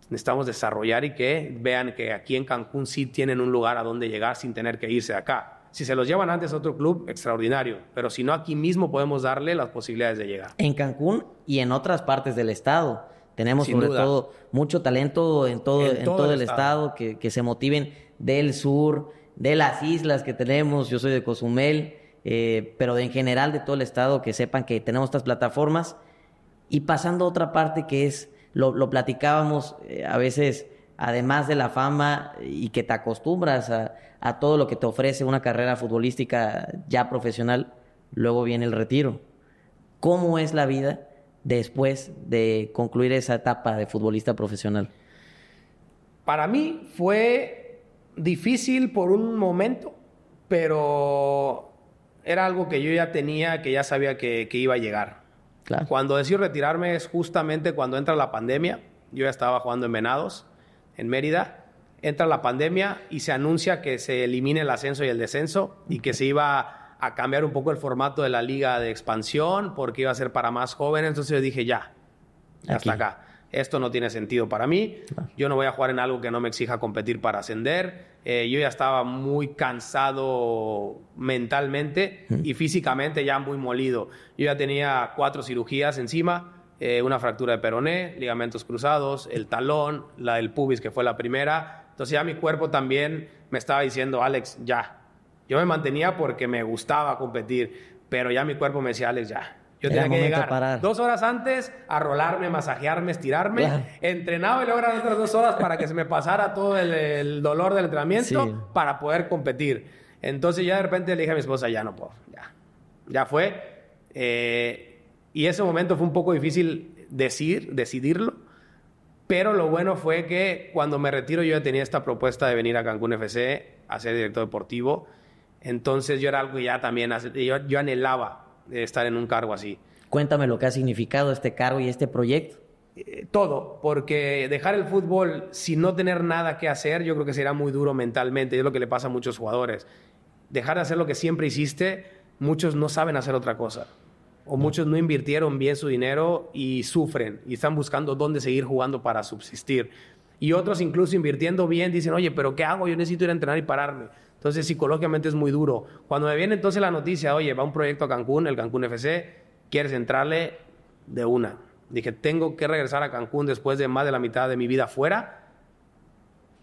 Necesitamos desarrollar y que vean que aquí en Cancún sí tienen un lugar a donde llegar sin tener que irse de acá. Si se los llevan antes a otro club, extraordinario. Pero si no, aquí mismo podemos darle las posibilidades de llegar. En Cancún y en otras partes del estado. Tenemos Sin sobre duda. todo mucho talento en todo el estado que se motiven del sur, de las islas que tenemos. Yo soy de Cozumel, pero en general de todo el estado, que sepan que tenemos estas plataformas. Y pasando a otra parte que es, lo platicábamos a veces, además de la fama y que te acostumbras a todo lo que te ofrece una carrera futbolística ya profesional, luego viene el retiro. ¿Cómo es la vida después de concluir esa etapa de futbolista profesional? Para mí fue difícil por un momento, pero era algo que yo ya tenía, que ya sabía que iba a llegar. Claro. Cuando decidí retirarme es justamente cuando entra la pandemia. Yo ya estaba jugando en Venados, en Mérida. Entra la pandemia y se anuncia que se elimine el ascenso y el descenso y que se iba a cambiar un poco el formato de la liga de expansión porque iba a ser para más jóvenes. Entonces yo dije, ya hasta acá. Esto no tiene sentido para mí. Yo no voy a jugar en algo que no me exija competir para ascender. Yo ya estaba muy cansado mentalmente y físicamente ya muy molido. Yo ya tenía 4 cirugías encima, una fractura de peroné, ligamentos cruzados, el talón, la del pubis que fue la primera, Entonces ya mi cuerpo también me estaba diciendo, Alex, ya. Yo me mantenía porque me gustaba competir, pero ya mi cuerpo me decía, Alex, ya. Yo Era tenía que llegar parar. 2 horas antes a rolarme, masajearme, estirarme. Claro. Entrenaba y luego eran otras 2 horas para que se me pasara todo el dolor del entrenamiento Sí. para poder competir. Entonces ya de repente le dije a mi esposa, ya no puedo, ya. Ya fue. Y ese momento fue un poco difícil decidirlo. Pero lo bueno fue que cuando me retiro yo ya tenía esta propuesta de venir a Cancún FC a ser director deportivo. Entonces yo era algo que ya también... Yo anhelaba estar en un cargo así. Cuéntame lo que ha significado este cargo y este proyecto. Todo, porque dejar el fútbol sin no tener nada que hacer, yo creo que será muy duro mentalmente. Es lo que le pasa a muchos jugadores. Dejar de hacer lo que siempre hiciste, muchos no saben hacer otra cosa. O muchos no invirtieron bien su dinero y sufren y están buscando dónde seguir jugando para subsistir. Y otros incluso invirtiendo bien dicen, oye, ¿pero qué hago? Yo necesito ir a entrenar y pararme. Entonces psicológicamente es muy duro. Cuando me viene entonces la noticia, oye, va un proyecto a Cancún, el Cancún FC, ¿quieres entrarle? De una. Dije, tengo que regresar a Cancún después de más de la mitad de mi vida fuera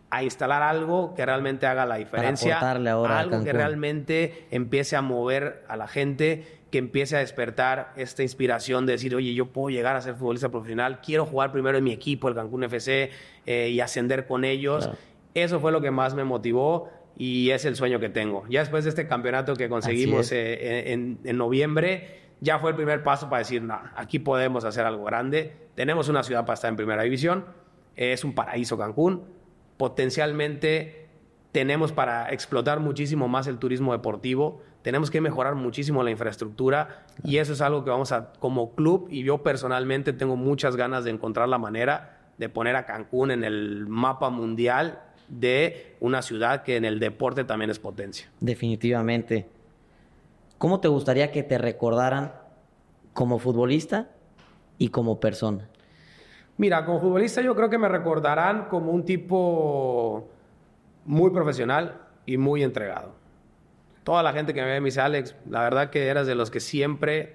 a instalar algo que realmente haga la diferencia. Para aportarle ahora a algo que Cancún. realmente empiece a mover a la gente, que empiece a despertar esta inspiración de decir, oye, yo puedo llegar a ser futbolista profesional, quiero jugar primero en mi equipo, el Cancún FC, y ascender con ellos. Claro. Eso fue lo que más me motivó y es el sueño que tengo. Ya después de este campeonato que conseguimos en noviembre, ya fue el primer paso para decir, no, aquí podemos hacer algo grande. Tenemos una ciudad para estar en primera división, es un paraíso Cancún. Potencialmente tenemos para explotar muchísimo más el turismo deportivo, tenemos que mejorar muchísimo la infraestructura y eso es algo que vamos a, como club, y yo personalmente tengo muchas ganas de encontrar la manera de poner a Cancún en el mapa mundial de una ciudad que en el deporte también es potencia. Definitivamente. ¿Cómo te gustaría que te recordaran como futbolista y como persona? Mira, como futbolista yo creo que me recordarán como un tipo muy profesional y muy entregado. Toda la gente que me ve me dice, Alex, la verdad que eras de los que siempre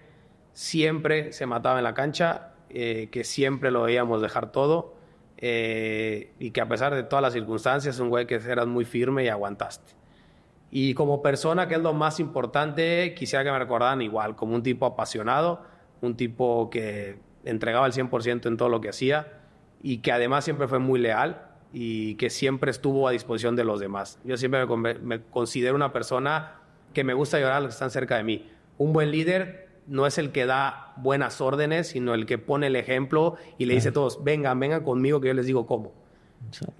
se mataba en la cancha, que siempre lo veíamos dejar todo, y que a pesar de todas las circunstancias, un güey que eras muy firme y aguantaste. Y como persona, que es lo más importante, quisiera que me recordaran igual, como un tipo apasionado, un tipo que entregaba el 100% en todo lo que hacía y que además siempre fue muy leal y que siempre estuvo a disposición de los demás. Yo siempre me considero una persona que me gusta ayudar a los que están cerca de mí. Un buen líder no es el que da buenas órdenes, sino el que pone el ejemplo y le dice a todos, vengan conmigo que yo les digo cómo.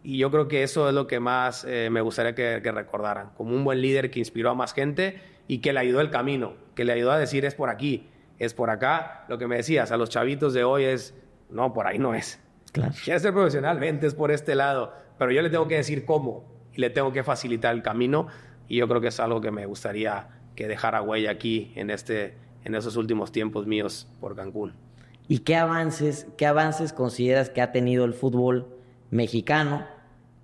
Y yo creo que eso es lo que más me gustaría que recordaran, como un buen líder que inspiró a más gente y que le ayudó el camino, que le ayudó a decir es por aquí, es por acá. Lo que me decías, a los chavitos de hoy es, no, por ahí no es. Claro. ¿Quieres ser profesional? Vente, es por este lado. Pero yo le tengo que decir cómo y le tengo que facilitar el camino y yo creo que es algo que me gustaría que dejara huella aquí en esos últimos tiempos míos por Cancún. ¿Y qué avances consideras que ha tenido el fútbol mexicano,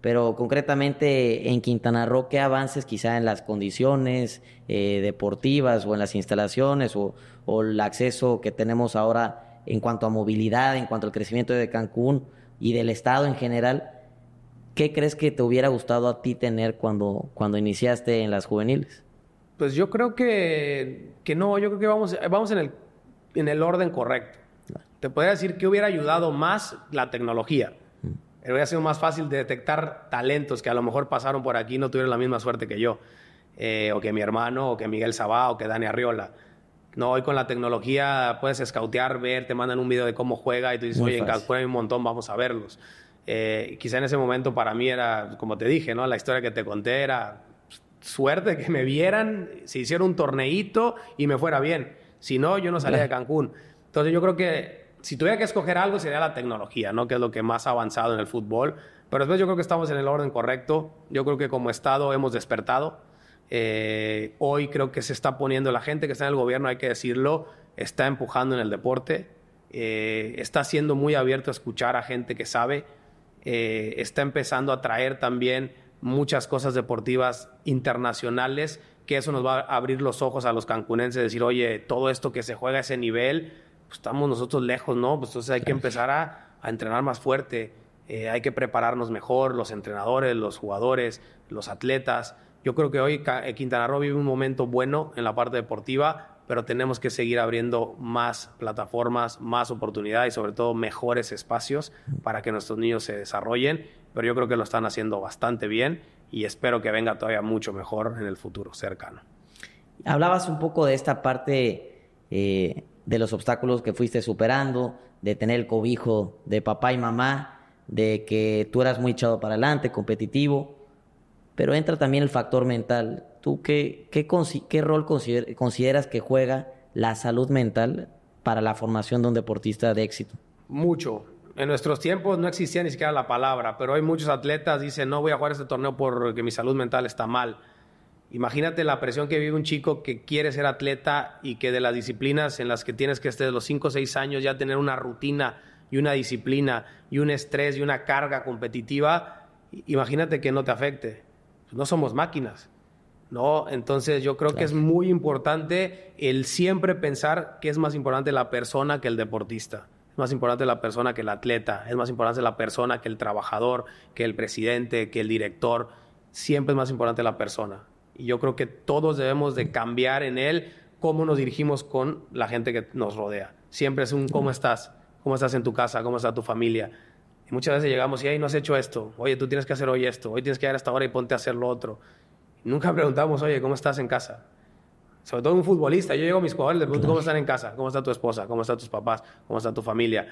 pero concretamente en Quintana Roo, qué avances quizá en las condiciones deportivas o en las instalaciones o el acceso que tenemos ahora en cuanto a movilidad, en cuanto al crecimiento de Cancún y del estado en general? ¿Qué crees que te hubiera gustado a ti tener cuando iniciaste en las juveniles? Pues yo creo que no, yo creo que vamos en el orden correcto. Te podría decir que hubiera ayudado más la tecnología. Hubiera sido más fácil de detectar talentos que a lo mejor pasaron por aquí y no tuvieron la misma suerte que yo, o que mi hermano, o que Miguel Sabá, o que Dani Arriola. No, hoy con la tecnología puedes escautear, ver, te mandan un video de cómo juega y tú dices, Muy oye, en fácil. Cancún hay un montón, vamos a verlos. Quizá en ese momento para mí era, como te dije, ¿no? La historia que te conté era suerte que me vieran, se hiciera un torneíto y me fuera bien. Si no, yo no salía de Cancún. Entonces yo creo que si tuviera que escoger algo sería la tecnología, ¿no? Que es lo que más ha avanzado en el fútbol. Pero después yo creo que estamos en el orden correcto. Yo creo que como Estado hemos despertado. Hoy creo que se está poniendo, la gente que está en el gobierno, hay que decirlo, está empujando en el deporte. Está siendo muy abierto a escuchar a gente que sabe. Está empezando a traer también muchas cosas deportivas internacionales, que eso nos va a abrir los ojos a los cancunenses, decir, oye, todo esto que se juega a ese nivel, pues estamos nosotros lejos, ¿no? Pues entonces hay que empezar a entrenar más fuerte. hay que prepararnos mejor, los entrenadores, los jugadores, los atletas. Yo creo que hoy Quintana Roo vive un momento bueno en la parte deportiva, pero tenemos que seguir abriendo más plataformas, más oportunidades y sobre todo mejores espacios para que nuestros niños se desarrollen. Pero yo creo que lo están haciendo bastante bien y espero que venga todavía mucho mejor en el futuro cercano. Hablabas un poco de esta parte de los obstáculos que fuiste superando, de tener el cobijo de papá y mamá, de que tú eras muy echado para adelante, competitivo, pero entra también el factor mental. ¿Tú qué rol consideras que juega la salud mental para la formación de un deportista de éxito? Mucho. En nuestros tiempos no existía ni siquiera la palabra, pero hoy muchos atletas dicen, no voy a jugar este torneo porque mi salud mental está mal. Imagínate la presión que vive un chico que quiere ser atleta y que de las disciplinas en las que tienes que desde los 5 o 6 años ya tener una rutina y una disciplina y un estrés y una carga competitiva, imagínate que no te afecte. No somos máquinas, ¿no? Entonces yo creo que es muy importante el siempre pensar que es más importante la persona que el deportista. Es más importante la persona que el atleta. Es más importante la persona que el trabajador, que el presidente, que el director. Siempre es más importante la persona. Y yo creo que todos debemos de cambiar en él cómo nos dirigimos con la gente que nos rodea. Siempre es un ¿cómo estás? ¿Cómo estás en tu casa? ¿Cómo está tu familia? Y muchas veces llegamos y, hey, no has hecho esto. Oye, tú tienes que hacer hoy esto. Hoy tienes que llegar a esta hora y ponte a hacer lo otro. Y nunca preguntamos, oye, ¿cómo estás en casa? Sobre todo un futbolista. Yo llego a mis jugadores y les pregunto, ¿cómo están en casa? ¿Cómo está tu esposa? ¿Cómo están tus papás? ¿Cómo está tu familia?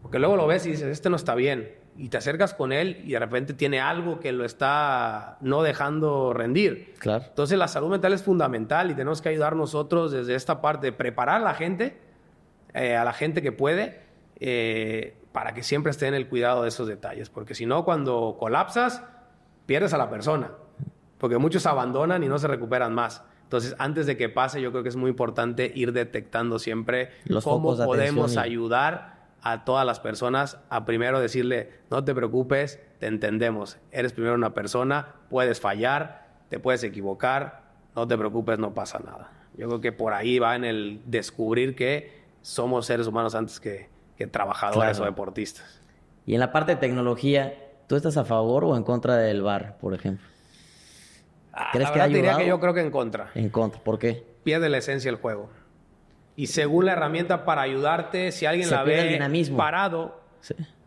Porque luego lo ves y dices, este no está bien. Y te acercas con él y de repente tiene algo que lo está no dejando rendir. Claro. Entonces la salud mental es fundamental y tenemos que ayudar nosotros desde esta parte de preparar a la gente que puede, para que siempre esté en el cuidado de esos detalles. Porque si no, cuando colapsas, pierdes a la persona. Porque muchos abandonan y no se recuperan más. Entonces, antes de que pase, yo creo que es muy importante ir detectando siempre cómo podemos ayudar a todas las personas a primero decirle, no te preocupes, te entendemos. Eres primero una persona, puedes fallar, te puedes equivocar, no te preocupes, no pasa nada. Yo creo que por ahí va en el descubrir que somos seres humanos antes que trabajadores o deportistas. Y en la parte de tecnología, ¿tú estás a favor o en contra del VAR, por ejemplo? ¿Crees que ha ayudado? Diría que yo creo que en contra. En contra, ¿por qué? Pierde la esencia del juego. Y según la herramienta para ayudarte, si alguien la ve parado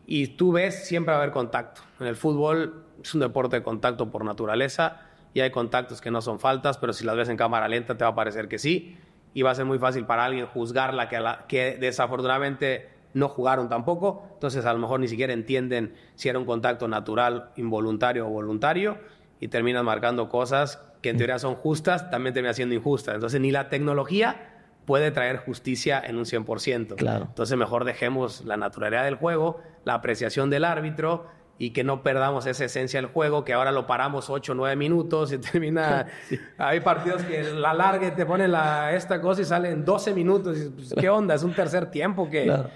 y tú ves, siempre va a haber contacto. En el fútbol es un deporte de contacto por naturaleza y hay contactos que no son faltas, pero si las ves en cámara lenta te va a parecer que sí. Y va a ser muy fácil para alguien juzgarla que desafortunadamente no jugaron tampoco. Entonces a lo mejor ni siquiera entienden si era un contacto natural, involuntario o voluntario y terminan marcando cosas que en teoría son justas, también terminan siendo injustas. Entonces ni la tecnología puede traer justicia en un 100%. Claro. Entonces mejor dejemos la naturalidad del juego, la apreciación del árbitro y que no perdamos esa esencia del juego, que ahora lo paramos 8 o 9 minutos y termina... Sí. Hay partidos que la larga y te ponen esta cosa y salen 12 minutos. Y, pues, ¿qué onda? ¿Es un tercer tiempo? ¿Qué? Claro.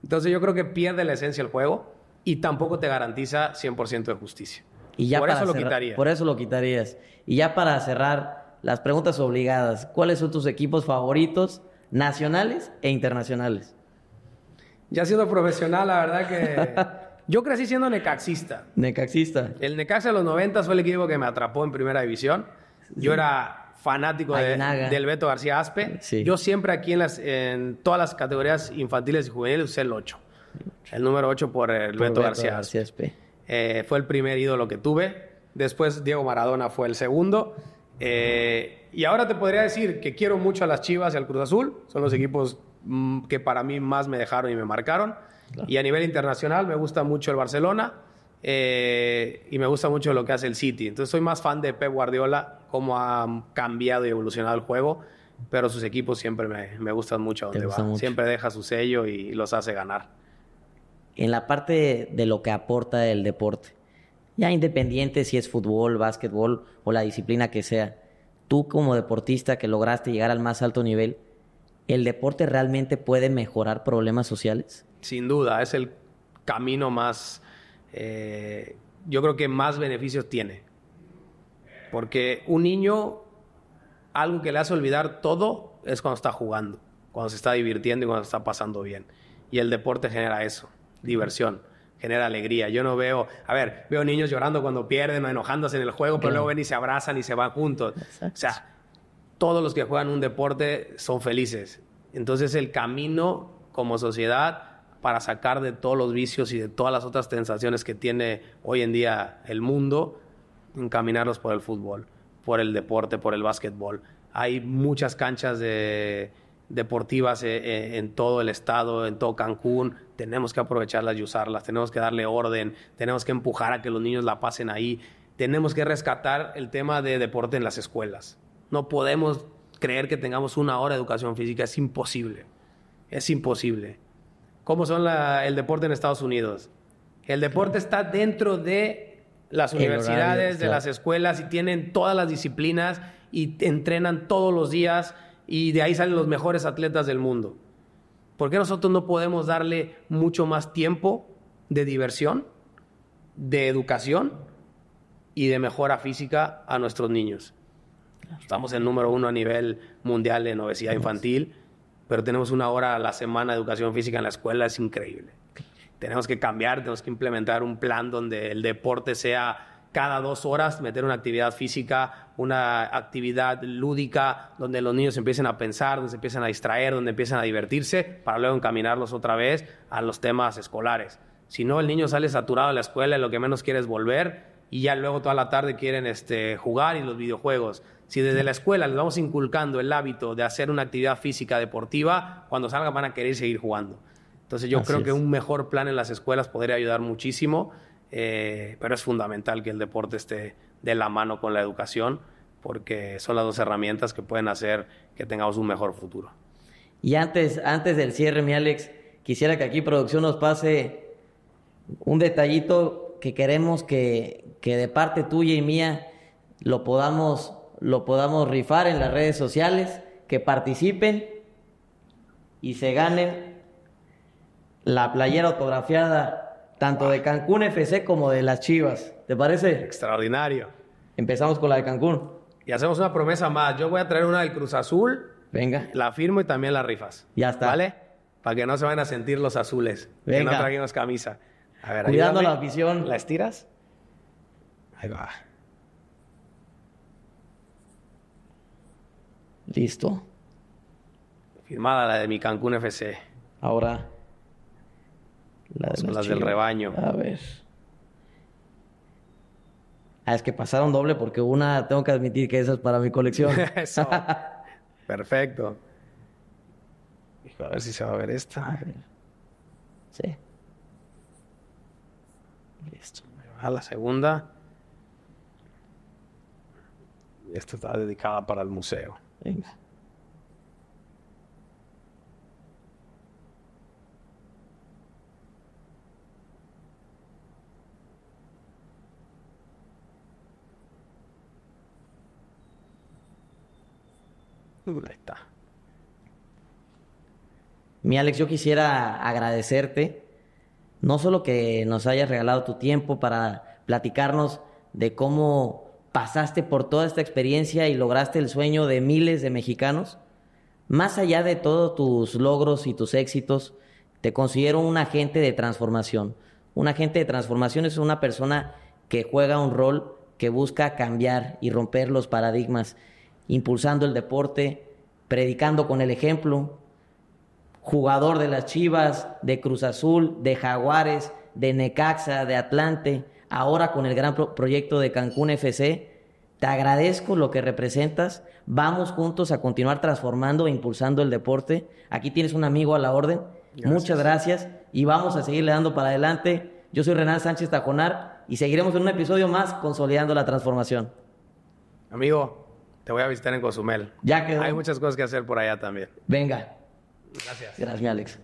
Entonces yo creo que pierde la esencia del juego y tampoco te garantiza 100% de justicia. Y ya por eso lo quitaría. Por eso lo quitarías. Y ya para cerrar, las preguntas obligadas. ¿Cuáles son tus equipos favoritos nacionales e internacionales? Ya siendo profesional, la verdad que... Yo crecí siendo necaxista. Necaxista. El Necaxa de los 90 fue el equipo que me atrapó en primera división. Yo era fanático del Beto García Aspe. Sí. Yo siempre aquí en todas las categorías infantiles y juveniles usé el 8. El número 8 por el Beto García Aspe. Fue el primer ídolo que tuve. Después Diego Maradona fue el segundo. Y ahora te podría decir que quiero mucho a las Chivas y al Cruz Azul. Son los equipos que para mí más me dejaron y me marcaron. Claro. Y a nivel internacional me gusta mucho el Barcelona y me gusta mucho lo que hace el City. Entonces soy más fan de Pep Guardiola, cómo ha cambiado y evolucionado el juego, pero sus equipos siempre me gustan mucho a donde va. Mucho. Siempre deja su sello y los hace ganar. En la parte de lo que aporta el deporte, ya independiente si es fútbol, básquetbol o la disciplina que sea, tú como deportista que lograste llegar al más alto nivel, ¿el deporte realmente puede mejorar problemas sociales? Sin duda, es el camino más, yo creo que más beneficios tiene. Porque un niño, algo que le hace olvidar todo es cuando está jugando, cuando se está divirtiendo y cuando se está pasando bien. Y el deporte genera eso, diversión. genera alegría. Yo no veo, veo niños llorando cuando pierden o enojándose en el juego, pero luego ven y se abrazan y se van juntos. Exacto. O sea, todos los que juegan un deporte son felices. Entonces el camino como sociedad para sacar de todos los vicios y de todas las otras sensaciones que tiene hoy en día el mundo, encaminarlos por el fútbol, por el deporte, por el básquetbol. Hay muchas canchas deportivas en todo el estado, en todo Cancún. Tenemos que aprovecharlas y usarlas, tenemos que darle orden, tenemos que empujar a que los niños la pasen ahí. Tenemos que rescatar el tema de deporte en las escuelas. No podemos creer que tengamos 1 hora de educación física, es imposible. Es imposible. ¿Cómo son el deporte en Estados Unidos? El deporte está dentro de las universidades, de las escuelas, y tienen todas las disciplinas y entrenan todos los días, y de ahí salen los mejores atletas del mundo. ¿Por qué nosotros no podemos darle mucho más tiempo de diversión, de educación y de mejora física a nuestros niños? Estamos en número 1 a nivel mundial en obesidad infantil, pero tenemos 1 hora a la semana de educación física en la escuela, es increíble. Tenemos que cambiar, tenemos que implementar un plan donde el deporte sea cada 2 horas, meter una actividad física, una actividad lúdica, donde los niños empiecen a pensar, donde se empiecen a distraer, donde empiecen a divertirse, para luego encaminarlos otra vez a los temas escolares. Si no, el niño sale saturado de la escuela y lo que menos quiere es volver, y ya luego toda la tarde quieren jugar y los videojuegos. Si desde la escuela les vamos inculcando el hábito de hacer una actividad física deportiva, cuando salgan van a querer seguir jugando. Entonces yo creo que un mejor plan en las escuelas podría ayudar muchísimo, pero es fundamental que el deporte esté de la mano con la educación, porque son las 2 herramientas que pueden hacer que tengamos un mejor futuro. Y antes del cierre, mi Alex, quisiera que aquí producción nos pase un detallito que queremos que de parte tuya y mía lo podamos rifar en las redes sociales, que participen y se ganen la playera autografiada tanto de Cancún FC como de las Chivas. ¿Te parece? Extraordinario. Empezamos con la de Cancún. Y hacemos una promesa más. Yo voy a traer una del Cruz Azul. Venga. La firmo y también la rifas. Ya está. ¿Vale? Para que no se vayan a sentir los azules. Venga. Que no trajimos camisa. A ver, cuidando ayúdame. la afición. ¿La estiras? Ahí va. Listo. Firmada la de mi Cancún FC. Ahora Son las del rebaño. A ver. Es que pasaron doble porque una tengo que admitir que esa es para mi colección. Eso. Perfecto. A ver si se va a ver esta. A ver. Sí. Listo. Ahí va la segunda. Y esta está dedicada para el museo. Venga. Ahí está. Mi Alex, yo quisiera agradecerte, no solo que nos hayas regalado tu tiempo para platicarnos de cómo pasaste por toda esta experiencia y lograste el sueño de miles de mexicanos. Más allá de todos tus logros y tus éxitos, te considero un agente de transformación. Un agente de transformación es una persona que juega un rol, que busca cambiar y romper los paradigmas, impulsando el deporte, predicando con el ejemplo. Jugador de las Chivas, de Cruz Azul, de Jaguares, de Necaxa, de Atlante, ahora con el gran proyecto de Cancún FC. Te agradezco lo que representas. Vamos juntos a continuar transformando e impulsando el deporte. Aquí tienes un amigo a la orden. Gracias. Muchas gracias y vamos a seguirle dando para adelante. Yo soy Renan Sánchez Tajonar y seguiremos en un episodio más consolidando la transformación. Amigo, te voy a visitar en Cozumel. Ya quedó. Hay muchas cosas que hacer por allá también. Venga. Gracias. Gracias, mi Alex.